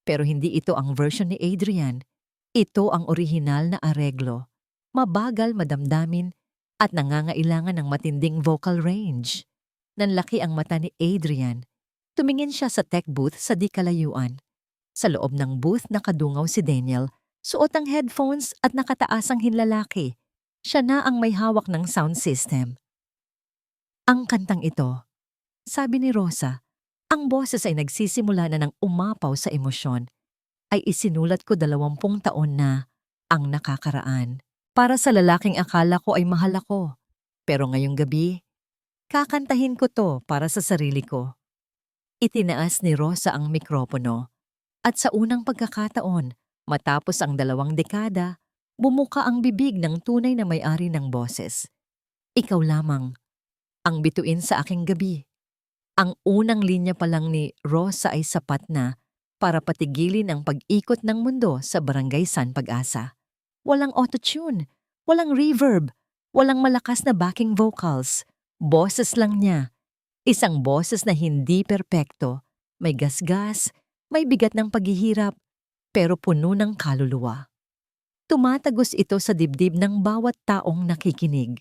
Speaker 1: Pero hindi ito ang version ni Adrian. Ito ang orihinal na areglo. Mabagal, madamdamin, at nangangailangan ng matinding vocal range. Nanlaki ang mata ni Adrian. Tumingin siya sa tech booth sa di kalayuan. Sa loob ng booth nakadungaw si Daniel, suot ang headphones at nakataasang hinlalaki. Siya na ang may hawak ng sound system. Ang kantang ito, sabi ni Rosa, ang boses ay nagsisimula na ng umapaw sa emosyon, ay isinulat ko 20 taon na ang nakakaraan. Para sa lalaking akala ko ay mahal ako. Pero ngayong gabi, kakantahin ko to para sa sarili ko. Itinaas ni Rosa ang mikropono. At sa unang pagkakataon, matapos ang 2 dekada, bumuka ang bibig ng tunay na may-ari ng boses. Ikaw lamang, ang bituin sa aking gabi. Ang unang linya pa lang ni Rosa ay sapat na para patigilin ang pag-ikot ng mundo sa Barangay San Pag-asa. Walang autotune, walang reverb, walang malakas na backing vocals. Boses lang niya. Isang boses na hindi perpekto. May gasgas, may bigat ng paghihirap, pero puno ng kaluluwa. Tumatagos ito sa dibdib ng bawat taong nakikinig.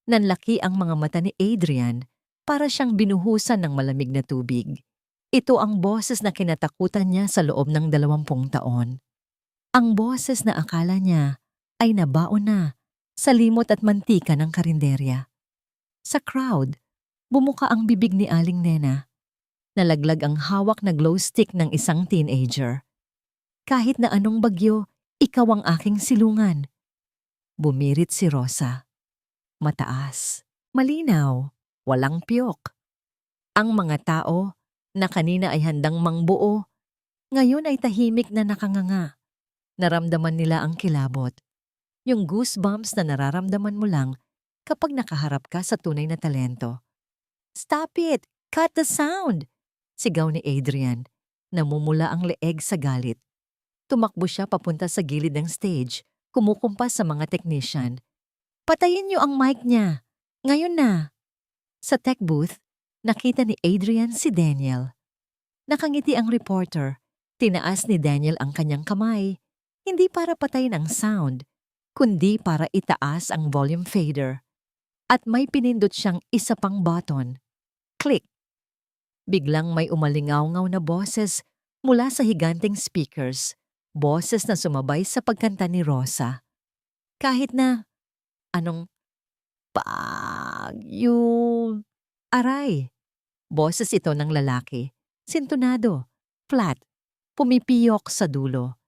Speaker 1: Nanlaki ang mga mata ni Adrian para siyang binuhusan ng malamig na tubig. Ito ang boses na kinatakutan niya sa loob ng 20 taon. Ang boses na akala niya ay nabaon na sa limot at mantika ng karinderya. Sa crowd, bumuka ang bibig ni Aling Nena. Nalaglag ang hawak na glow stick ng isang teenager. Kahit na anong bagyo, ikaw ang aking silungan. Bumirit si Rosa. Mataas, malinaw, walang piyok. Ang mga tao na kanina ay handang mangbuo, ngayon ay tahimik na nakanganga. Naramdaman nila ang kilabot. Yung goosebumps na nararamdaman mo lang kapag nakaharap ka sa tunay na talento. "Stop it! Cut the sound!" Sigaw ni Adrian. Namumula ang leeg sa galit. Tumakbo siya papunta sa gilid ng stage, kumukumpas sa mga technician. "Patayin niyo ang mic niya! Ngayon na!" Sa tech booth, nakita ni Adrian si Daniel. Nakangiti ang reporter. Tinaas ni Daniel ang kanyang kamay, hindi para patayin ang sound, kundi para itaas ang volume fader. At may pinindot siyang isa pang button. Click! Biglang may umalingaw-ngaw na boses mula sa higanting speakers, boses na sumabay sa pagkanta ni Rosa. Kahit na, anong Pag-yung aray. Boses ito ng lalaki. Sintonado, flat, pumipiyok sa dulo.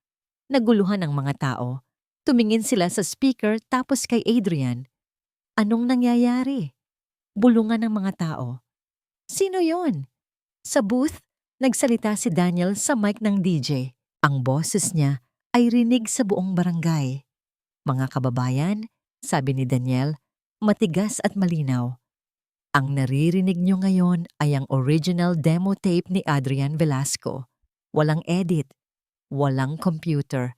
Speaker 1: Naguluhan ang mga tao. Tumingin sila sa speaker tapos kay Adrian. Anong nangyayari? Bulungan ng mga tao. Sino yon? Sa booth, nagsalita si Daniel sa mic ng DJ. Ang boses niya ay rinig sa buong barangay. "Mga kababayan," sabi ni Daniel, matigas at malinaw. "Ang naririnig niyo ngayon ay ang original demo tape ni Adrian Velasco. Walang edit, walang computer.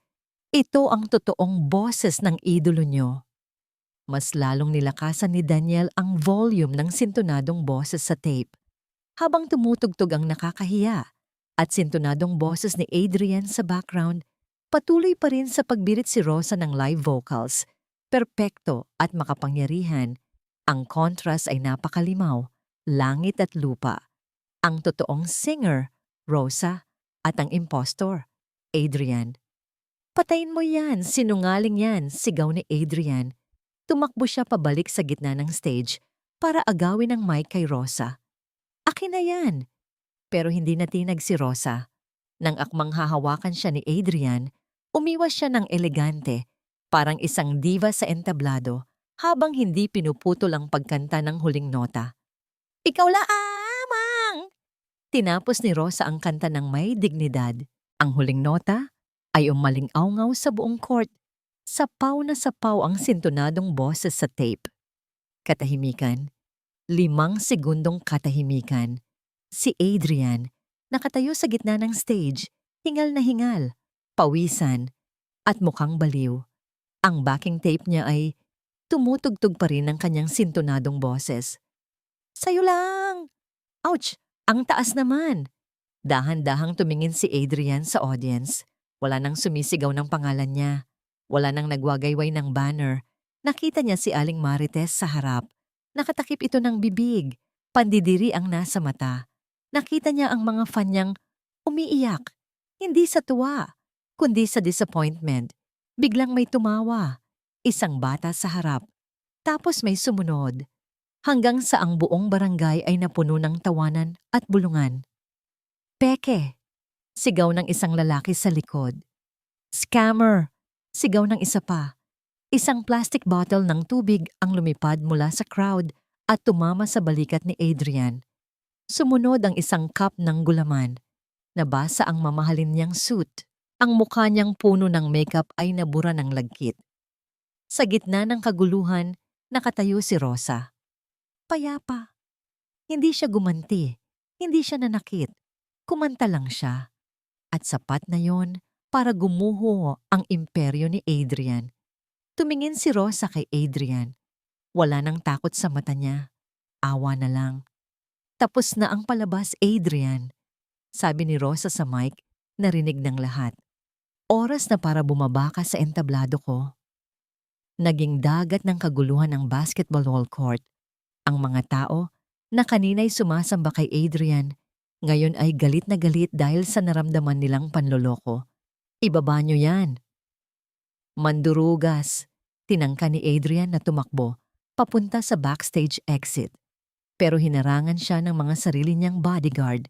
Speaker 1: Ito ang totoong boses ng idolo niyo." Mas lalong nilakasan ni Daniel ang volume ng sintonadong boses sa tape. Habang tumutugtog ang nakakahiya at sintonadong boses ni Adrian sa background, patuloy pa rin sa pagbirit si Rosa ng live vocals. Perpekto at makapangyarihan. Ang contrast ay napakalimaw, langit at lupa. Ang totoong singer, Rosa, at ang impostor, Adrian. "Patayin mo yan, sinungaling yan," sigaw ni Adrian. Tumakbo siya pabalik sa gitna ng stage para agawin ang mic kay Rosa. "Akin na yan!" Pero hindi natinag si Rosa. Nang akmang hahawakan siya ni Adrian, umiwas siya ng elegante, parang isang diva sa entablado, habang hindi pinuputol ang pagkanta ng huling nota. "Ikaw lamang!" Tinapos ni Rosa ang kanta ng may dignidad. Ang huling nota ay umaling-awngaw sa buong court. Sapaw na sapaw ang sintonadong boses sa tape. Katahimikan. 5 segundong katahimikan. Si Adrian, nakatayo sa gitna ng stage, hingal na hingal, pawisan, at mukhang baliw. Ang backing tape niya ay tumutugtog pa rin ng kanyang sintonadong boses. "Sa'yo lang!" Ouch! Ang taas naman! Dahan-dahang tumingin si Adrian sa audience. Wala nang sumisigaw ng pangalan niya. Wala nang nagwagayway ng banner. Nakita niya si Aling Marites sa harap. Nakatakip ito ng bibig. Pandidiri ang nasa mata. Nakita niya ang mga fan niyang umiiyak. Hindi sa tuwa, kundi sa disappointment. Biglang may tumawa. Isang bata sa harap. Tapos may sumunod. Hanggang sa ang buong barangay ay napuno ng tawanan at bulungan. "Peke!" Sigaw ng isang lalaki sa likod. "Scammer!" Sigaw ng isa pa. Isang plastic bottle ng tubig ang lumipad mula sa crowd at tumama sa balikat ni Adrian. Sumunod ang isang cup ng gulaman. Nabasa ang mamahalin niyang suit. Ang mukha niyang puno ng makeup ay nabura ng lagkit. Sa gitna ng kaguluhan, nakatayo si Rosa. Payapa. Hindi siya gumanti. Hindi siya nanakit. Kumanta lang siya. At sapat na yon para gumuho ang imperyo ni Adrian. Tumingin si Rosa kay Adrian. Wala nang takot sa mata niya. Awa na lang. "Tapos na ang palabas, Adrian," sabi ni Rosa sa mic, narinig ng lahat. "Oras na para bumaba ka sa entablado ko." Naging dagat ng kaguluhan ng basketball hall court. Ang mga tao na kanina'y sumasamba kay Adrian, ngayon ay galit na galit dahil sa naramdaman nilang panloloko. "Ibaba niyo yan." "Mandurugas," tinangka ni Adrian na tumakbo, papunta sa backstage exit. Pero hinarangan siya ng mga sarili niyang bodyguard.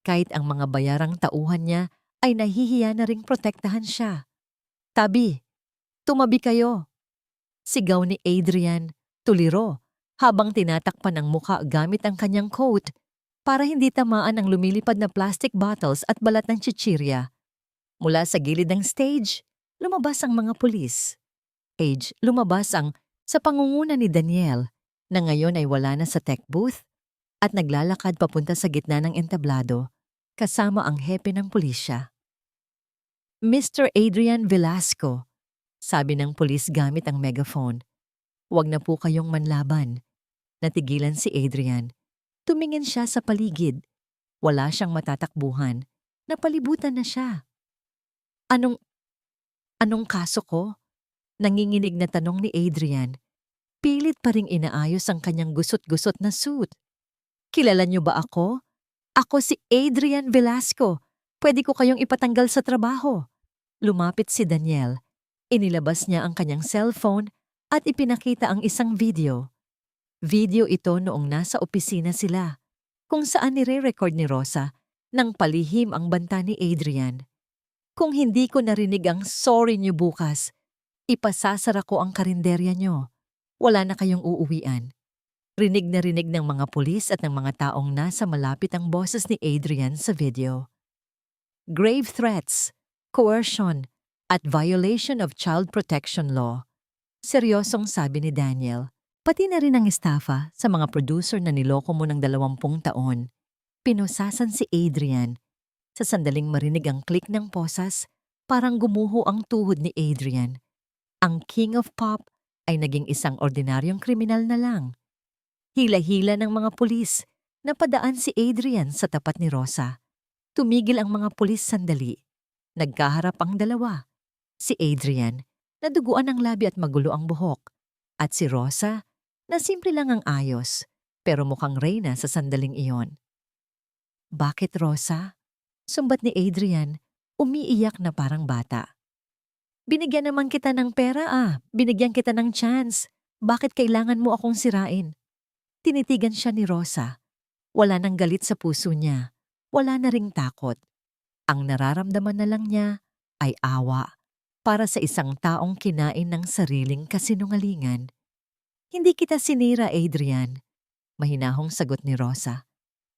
Speaker 1: Kahit ang mga bayarang tauhan niya ay nahihiya na ring protektahan siya. "Tabi! Tumabi kayo!" Sigaw ni Adrian, tuliro, habang tinatakpan ang mukha gamit ang kanyang coat para hindi tamaan ang lumilipad na plastic bottles at balat ng chichirya. Mula sa gilid ng stage, lumabas ang mga pulis. Lumabas ang sa pangunguna ni Daniel na ngayon ay wala na sa tech booth at naglalakad papunta sa gitna ng entablado kasama ang hepe ng pulisya. Mr. Adrian Velasco, sabi ng pulis gamit ang megaphone. Huwag na po kayong manlaban. Natigilan si Adrian. Tumingin siya sa paligid. Wala siyang matatakbuhan. Napalibutan na siya. Anong kaso ko? Nanginginig na tanong ni Adrian. Pilit pa ring inaayos ang kanyang gusot-gusot na suit. Kilala niyo ba ako? Ako si Adrian Velasco. Pwede ko kayong ipatanggal sa trabaho. Lumapit si Daniel. Inilabas niya ang kanyang cellphone at ipinakita ang isang video. Video ito noong nasa opisina sila, kung saan nire-record ni Rosa nang palihim ang banta ni Adrian. Kung hindi ko narinig ang sorry niyo bukas, ipasasara ko ang karinderya niyo. Wala na kayong uuwian. Rinig na rinig ng mga pulis at ng mga taong nasa malapit ang boses ni Adrian sa video. Grave threats, coercion, at violation of child protection law. Seryosong sabi ni Daniel. Pati na rin ang estafa sa mga producer na niloko mo ng 20 taon. Pinusasan si Adrian. Sa sandaling marinig ang click ng posas, parang gumuho ang tuhod ni Adrian. Ang King of Pop ay naging isang ordinaryong kriminal na lang. Hila-hila ng mga pulis, napadaan si Adrian sa tapat ni Rosa. Tumigil ang mga pulis sandali. Nagkaharap ang dalawa. Si Adrian, naduguan ang labi at magulo ang buhok. At si Rosa, na simple lang ang ayos, pero mukhang reyna sa sandaling iyon. Bakit, Rosa? Sumbat ni Adrian, umiiyak na parang bata. Binigyan naman kita ng pera binigyan kita ng chance. Bakit kailangan mo akong sirain? Tinitigan siya ni Rosa. Wala nang galit sa puso niya. Wala na ring takot. Ang nararamdaman na lang niya ay awa para sa isang taong kinain ng sariling kasinungalingan. Hindi kita sinira, Adrian. Mahinahong sagot ni Rosa.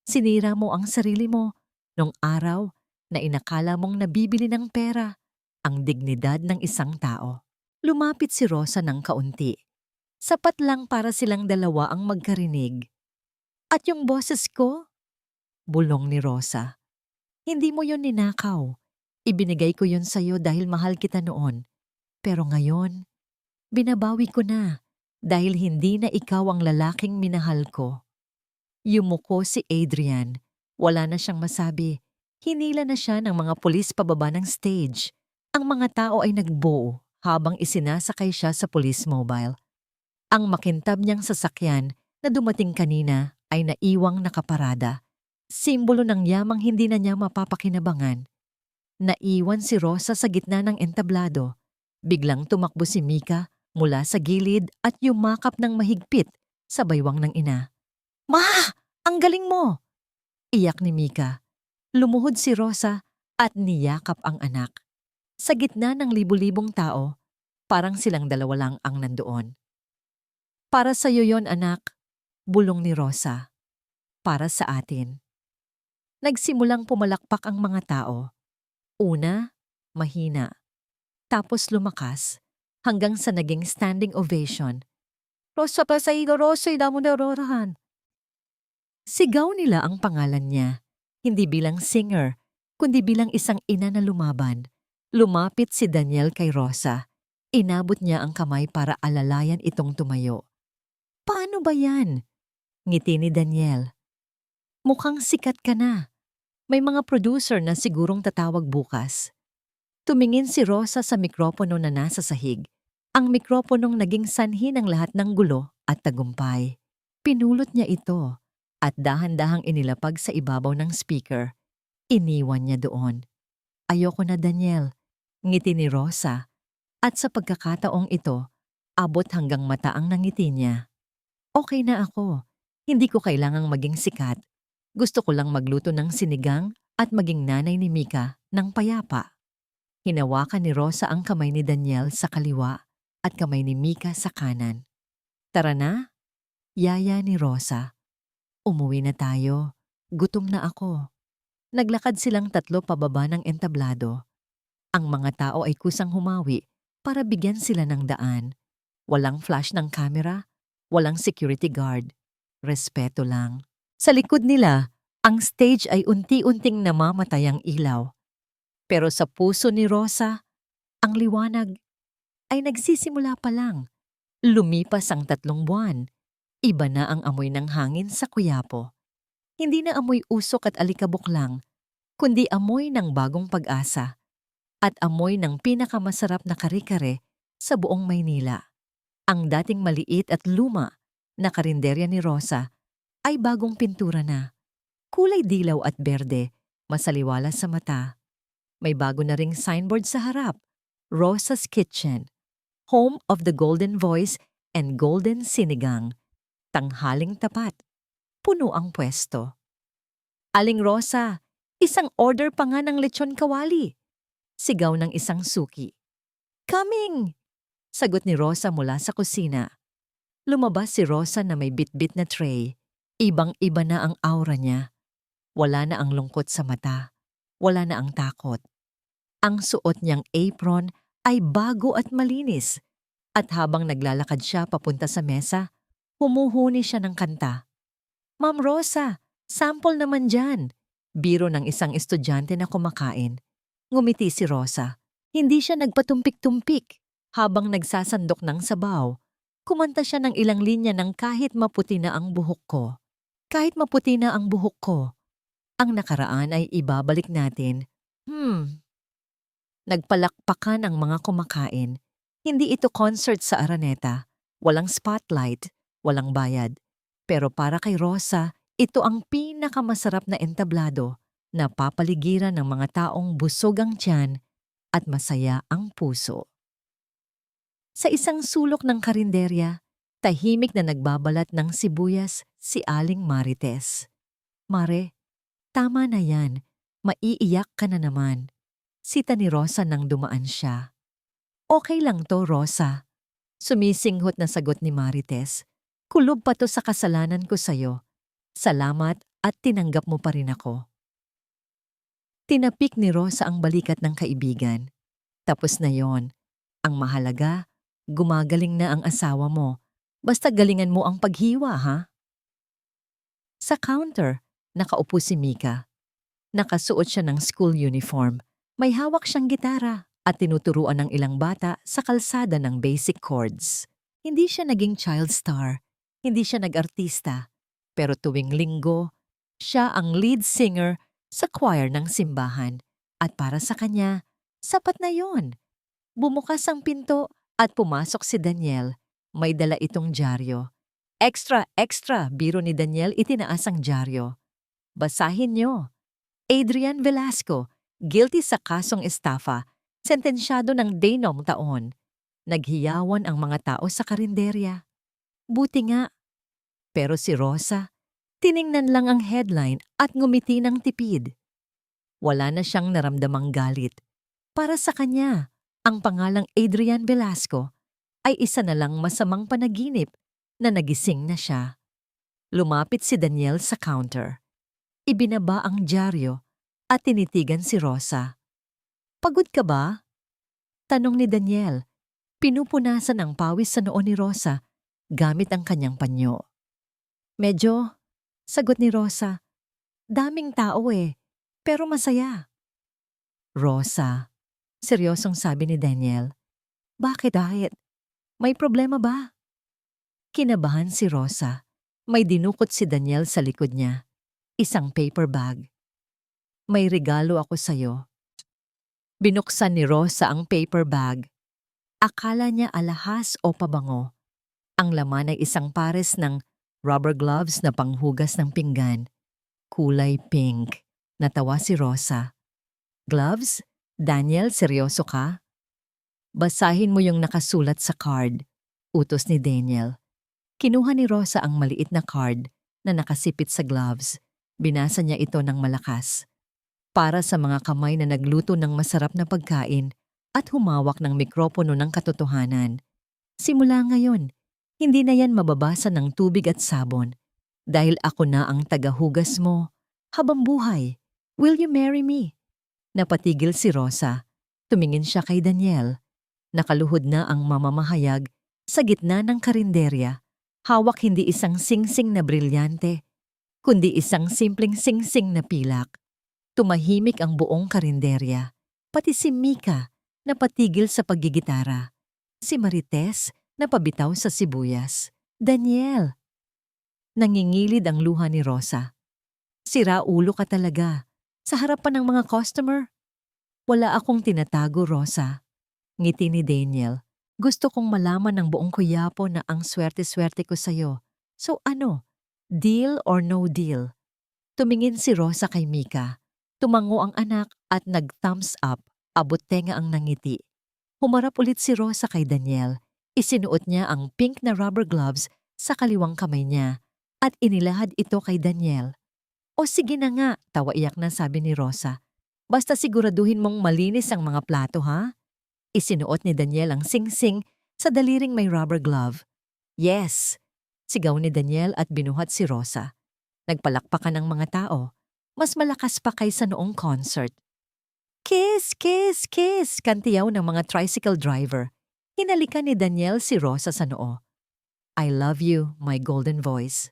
Speaker 1: Sinira mo ang sarili mo nung araw na inakala mong nabibili ng pera ang dignidad ng isang tao. Lumapit si Rosa ng kaunti. Sapat lang para silang dalawa ang magkarinig. At yung boses ko? Bulong ni Rosa. Hindi mo yun ninakaw. Ibinigay ko yun sa'yo dahil mahal kita noon. Pero ngayon, binabawi ko na. Dahil hindi na ikaw ang lalaking minahal ko. Yumuko si Adrian. Wala na siyang masabi. Hinila na siya ng mga pulis pababa ng stage. Ang mga tao ay nagbuo habang isinasakay siya sa police mobile. Ang makintab niyang sasakyan na dumating kanina ay naiwang nakaparada. Simbolo ng yamang hindi na niya mapapakinabangan. Naiwan si Rosa sa gitna ng entablado. Biglang tumakbo si Mika mula sa gilid at yumakap ng mahigpit sa baywang ng ina. Ma! Ang galing mo! Iyak ni Mika. Lumuhod si Rosa at niyakap ang anak. Sa gitna ng libu-libong tao, parang silang dalawa lang ang nandoon. Para sa iyo yon, anak, bulong ni Rosa. Para sa atin. Nagsimulang pumalakpak ang mga tao. Una, mahina. Tapos lumakas. Hanggang sa naging standing ovation. Rosa pa sa iyo, Rosa, damo na rorahan. Sigaw nila ang pangalan niya, hindi bilang singer, kundi bilang isang ina na lumaban. Lumapit si Daniel kay Rosa. Inabot niya ang kamay para alalayan itong tumayo. Paano ba yan? Ngiti ni Daniel. Mukhang sikat ka na. May mga producer na sigurong tatawag bukas. Tumingin si Rosa sa mikropono na nasa sahig. Ang mikroponong naging sanhi ng lahat ng gulo at tagumpay. Pinulot niya ito at dahan-dahang inilapag sa ibabaw ng speaker. Iniwan niya doon. Ayoko na, Daniel. Ngiti ni Rosa. At sa pagkakataong ito, abot hanggang mata ang nangiti niya. Okay na ako. Hindi ko kailangang maging sikat. Gusto ko lang magluto ng sinigang at maging nanay ni Mika ng payapa. Hinawakan ni Rosa ang kamay ni Daniel sa kaliwa at kamay ni Mika sa kanan. Tara na, yaya ni Rosa. Umuwi na tayo. Gutom na ako. Naglakad silang tatlo pababa ng entablado. Ang mga tao ay kusang humawi para bigyan sila ng daan. Walang flash ng camera, walang security guard. Respeto lang. Sa likod nila, ang stage ay unti-unting namamatay ang ilaw. Pero sa puso ni Rosa, ang liwanag ay nagsisimula pa lang. Lumipas ang 3 buwan. Iba na ang amoy ng hangin sa Quiapo. Hindi na amoy usok at alikabok lang, kundi amoy ng bagong pag-asa at amoy ng pinakamasarap na kare-kare sa buong Maynila. Ang dating maliit at luma na karinderya ni Rosa ay bagong pintura na. Kulay dilaw at berde, masaliwala sa mata. May bago na ring signboard sa harap, Rosa's Kitchen, home of the Golden Voice and Golden Sinigang. Tanghaling tapat, puno ang pwesto. Aling Rosa, isang order pa nga ng lechon kawali. Sigaw ng isang suki. Coming! Sagot ni Rosa mula sa kusina. Lumabas si Rosa na may bitbit na tray. Ibang-iba na ang aura niya. Wala na ang lungkot sa mata. Wala na ang takot. Ang suot niyang apron ay bago at malinis. At habang naglalakad siya papunta sa mesa, humuhuni siya ng kanta. Ma'am Rosa, sample naman dyan. Biro ng isang estudyante na kumakain. Ngumiti si Rosa. Hindi siya nagpatumpik-tumpik. Habang nagsasandok ng sabaw, kumanta siya ng ilang linya ng kahit maputi na ang buhok ko. Kahit maputi na ang buhok ko. Ang nakaraan ay ibabalik natin. Nagpalakpakan ang mga kumakain. Hindi ito concert sa Araneta. Walang spotlight, walang bayad. Pero para kay Rosa, ito ang pinakamasarap na entablado na papaligiran ng mga taong busog ang tiyan at masaya ang puso. Sa isang sulok ng karinderya, tahimik na nagbabalat ng sibuyas si Aling Marites. Mare, tama na yan. Maiiyak ka na naman. Sita ni Rosa nang dumaan siya. Okay lang to, Rosa. Sumisinghot na sagot ni Marites. Kulob pa to sa kasalanan ko sa'yo. Salamat at tinanggap mo pa rin ako. Tinapik ni Rosa ang balikat ng kaibigan. Tapos na yon. Ang mahalaga, gumagaling na ang asawa mo. Basta galingan mo ang paghiwa, ha? Sa counter, nakaupo si Mika. Nakasuot siya ng school uniform. May hawak siyang gitara at tinuturuan ng ilang bata sa kalsada ng basic chords. Hindi siya naging child star. Hindi siya nag-artista. Pero tuwing linggo, siya ang lead singer sa choir ng simbahan. At para sa kanya, sapat na yon. Bumukas ang pinto at pumasok si Daniel. May dala itong dyaryo. Extra, extra, biro ni Daniel, itinaas ang dyaryo. Basahin nyo. Adrian Velasco, guilty sa kasong estafa, sentensyado ng 10 taon. Naghiyawan ang mga tao sa karinderya. Buti nga. Pero si Rosa, tiningnan lang ang headline at ngumiti ng tipid. Wala na siyang naramdamang galit. Para sa kanya, ang pangalang Adrian Velasco ay isa na lang masamang panaginip na nagising na siya. Lumapit si Daniel sa counter. Ibinaba ang dyaryo at tinitigan si Rosa. Pagod ka ba? Tanong ni Daniel. Pinupunasan ang pawis sa noo ni Rosa gamit ang kanyang panyo. Medyo, sagot ni Rosa. Daming tao pero masaya. Rosa, seryosong sabi ni Daniel. Bakit? May problema ba? Kinabahan si Rosa. May dinukot si Daniel sa likod niya. Isang paper bag. May regalo ako sa'yo. Binuksan ni Rosa ang paper bag. Akala niya alahas o pabango. Ang laman ay isang pares ng rubber gloves na panghugas ng pinggan. Kulay pink. Natawa si Rosa. Gloves? Daniel, seryoso ka? Basahin mo yung nakasulat sa card. Utos ni Daniel. Kinuha ni Rosa ang maliit na card na nakasipit sa gloves. Binasa niya ito ng malakas. Para sa mga kamay na nagluto ng masarap na pagkain at humawak ng mikropono ng katotohanan. Simula ngayon, hindi na yan mababasa ng tubig at sabon. Dahil ako na ang tagahugas mo. Habang buhay, will you marry me? Napatigil si Rosa. Tumingin siya kay Daniel. Nakaluhod na ang mamamahayag sa gitna ng karinderya. Hawak hindi isang singsing na brilyante, kundi isang simpleng singsing na pilak. Tumahimik ang buong karinderya. Pati si Mika na patigil sa paggigitara. Si Marites na pabitaw sa sibuyas. Daniel! Nangingilid ang luha ni Rosa. Sira ulo ka talaga. Sa harapan ng mga customer. Wala akong tinatago, Rosa. Ngiti ni Daniel. Gusto kong malaman ng buong kuyapo na ang swerte-swerte ko sa'yo. So ano? Deal or no deal? Tumingin si Rosa kay Mika. Tumango ang anak at nag-thumbs up. Abot tenga ang nangiti. Humarap ulit si Rosa kay Daniel. Isinuot niya ang pink na rubber gloves sa kaliwang kamay niya at inilahad ito kay Daniel. O sige na nga, tawa-iyak na sabi ni Rosa. Basta siguraduhin mong malinis ang mga plato, ha? Isinuot ni Daniel ang singsing sa daliring may rubber glove. Yes! Sigaw ni Daniel at binuhat si Rosa. Nagpalakpakan ng mga tao. Mas malakas pa kaysa noong concert. Kiss, kiss, kiss! Kantiyaw ng mga tricycle driver. Hinalikan ni Daniel si Rosa sa noo. I love you, my golden voice.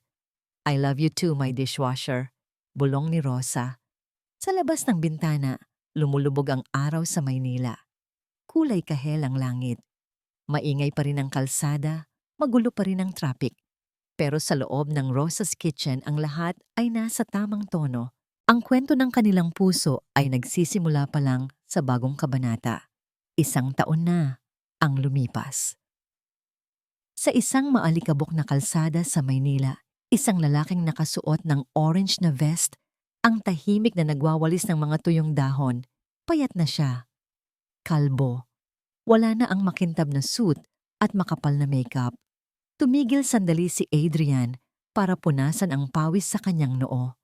Speaker 1: I love you too, my dishwasher. Bulong ni Rosa. Sa labas ng bintana, lumulubog ang araw sa Maynila. Kulay kahel ang langit. Maingay pa rin ang kalsada, magulo pa rin ang traffic. Pero sa loob ng Rosa's Kitchen ang lahat ay nasa tamang tono. Ang kwento ng kanilang puso ay nagsisimula pa lang sa bagong kabanata. 1 taon na ang lumipas. Sa isang maalikabok na kalsada sa Maynila, isang lalaking nakasuot ng orange na vest ang tahimik na nagwawalis ng mga tuyong dahon. Payat na siya. Kalbo. Wala na ang makintab na suit at makapal na makeup. Tumigil sandali si Adrian para punasan ang pawis sa kanyang noo.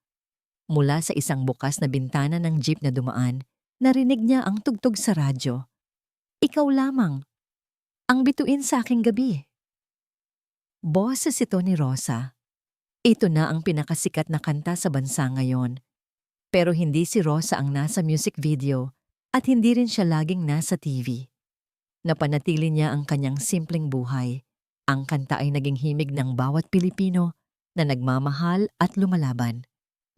Speaker 1: Mula sa isang bukas na bintana ng jeep na dumaan, narinig niya ang tugtog sa radyo. Ikaw lamang. Ang bituin sa aking gabi. Boses ito ni Rosa. Ito na ang pinakasikat na kanta sa bansa ngayon. Pero hindi si Rosa ang nasa music video at hindi rin siya laging nasa TV. Napanatili niya ang kanyang simpleng buhay. Ang kanta ay naging himig ng bawat Pilipino na nagmamahal at lumalaban.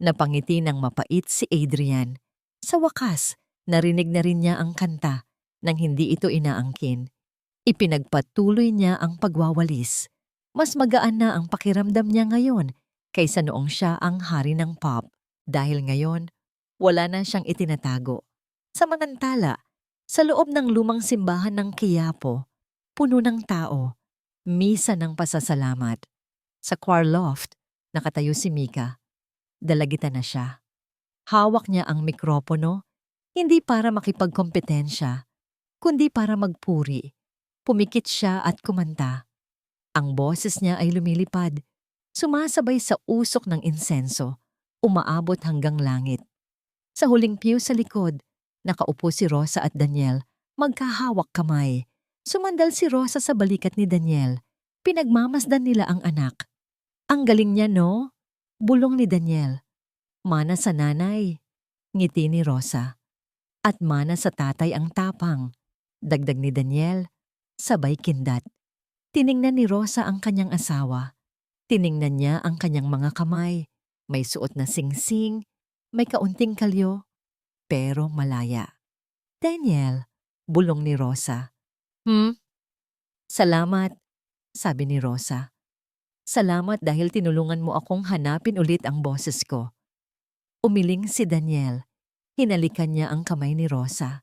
Speaker 1: Napangiti ng mapait si Adrian. Sa wakas, narinig na rin niya ang kanta nang hindi ito inaangkin. Ipinagpatuloy niya ang pagwawalis. Mas magaan na ang pakiramdam niya ngayon kaysa noong siya ang hari ng pop. Dahil ngayon, wala na siyang itinatago. Samantala, sa loob ng lumang simbahan ng Quiapo, puno ng tao, misa ng pasasalamat. Sa choir loft, nakatayo si Mika. Dalagitan na siya. Hawak niya ang mikropono, hindi para makipagkompetensya, kundi para magpuri. Pumikit siya at kumanta. Ang boses niya ay lumilipad, sumasabay sa usok ng insenso, umaabot hanggang langit. Sa huling pew sa likod, nakaupo si Rosa at Daniel, magkahawak kamay. Sumandal si Rosa sa balikat ni Daniel. Pinagmamasdan nila ang anak. Ang galing niya, no? Bulong ni Daniel. Mana sa nanay, ngiti ni Rosa. At mana sa tatay ang tapang, dagdag ni Daniel, sabay kindat. Tiningnan ni Rosa ang kanyang asawa. Tiningnan niya ang kanyang mga kamay. May suot na singsing, may kaunting kalyo, pero malaya. Daniel, bulong ni Rosa. Salamat, sabi ni Rosa. Salamat dahil tinulungan mo akong hanapin ulit ang boses ko. Umiling si Daniel. Hinalikan niya ang kamay ni Rosa.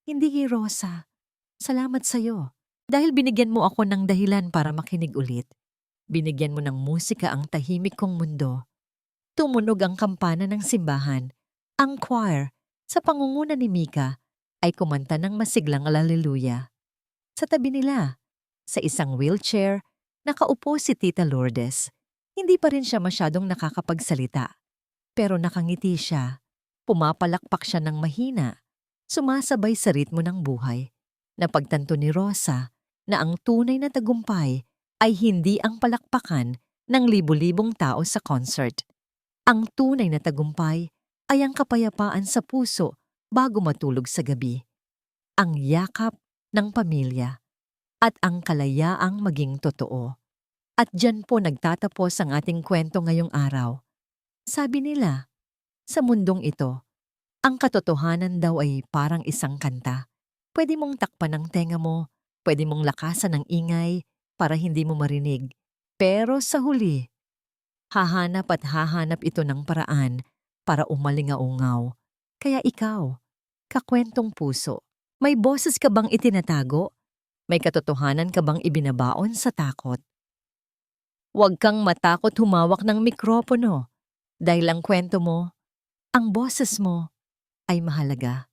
Speaker 1: Hindi, Rosa. Salamat sa'yo. Dahil binigyan mo ako ng dahilan para makinig ulit. Binigyan mo ng musika ang tahimik kong mundo. Tumunog ang kampana ng simbahan. Ang choir, sa pangunguna ni Mika, ay kumanta ng masiglang Alleluia. Sa tabi nila, sa isang wheelchair, nakaupo si Tita Lourdes. Hindi pa rin siya masyadong nakakapagsalita. Pero nakangiti siya. Pumapalakpak siya ng mahina. Sumasabay sa ritmo ng buhay. Napagtanto ni Rosa na ang tunay na tagumpay ay hindi ang palakpakan ng libu-libong tao sa concert. Ang tunay na tagumpay ay ang kapayapaan sa puso bago matulog sa gabi. ang yakap ng pamilya, at ang kalayaang maging totoo. At diyan po nagtatapos ang ating kwento ngayong araw. Sabi nila, sa mundong ito, ang katotohanan daw ay parang isang kanta. Pwede mong takpan ng tenga mo, pwede mong lakasan ng ingay para hindi mo marinig. Pero sa huli, hahanap ito ng paraan para umalingaungaw. Kaya ikaw, kakwentong puso, may boses ka bang itinatago? May katotohanan ka bang ibinabaon sa takot? Huwag kang matakot humawak ng mikropono dahil ang kwento mo, ang boses mo, ay mahalaga.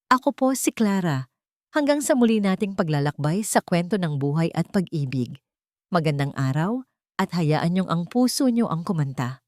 Speaker 1: Ako po si Clara. Hanggang sa muli nating paglalakbay sa kwento ng buhay at pag-ibig. Magandang araw at hayaan niyong ang puso niyo ang kumanta.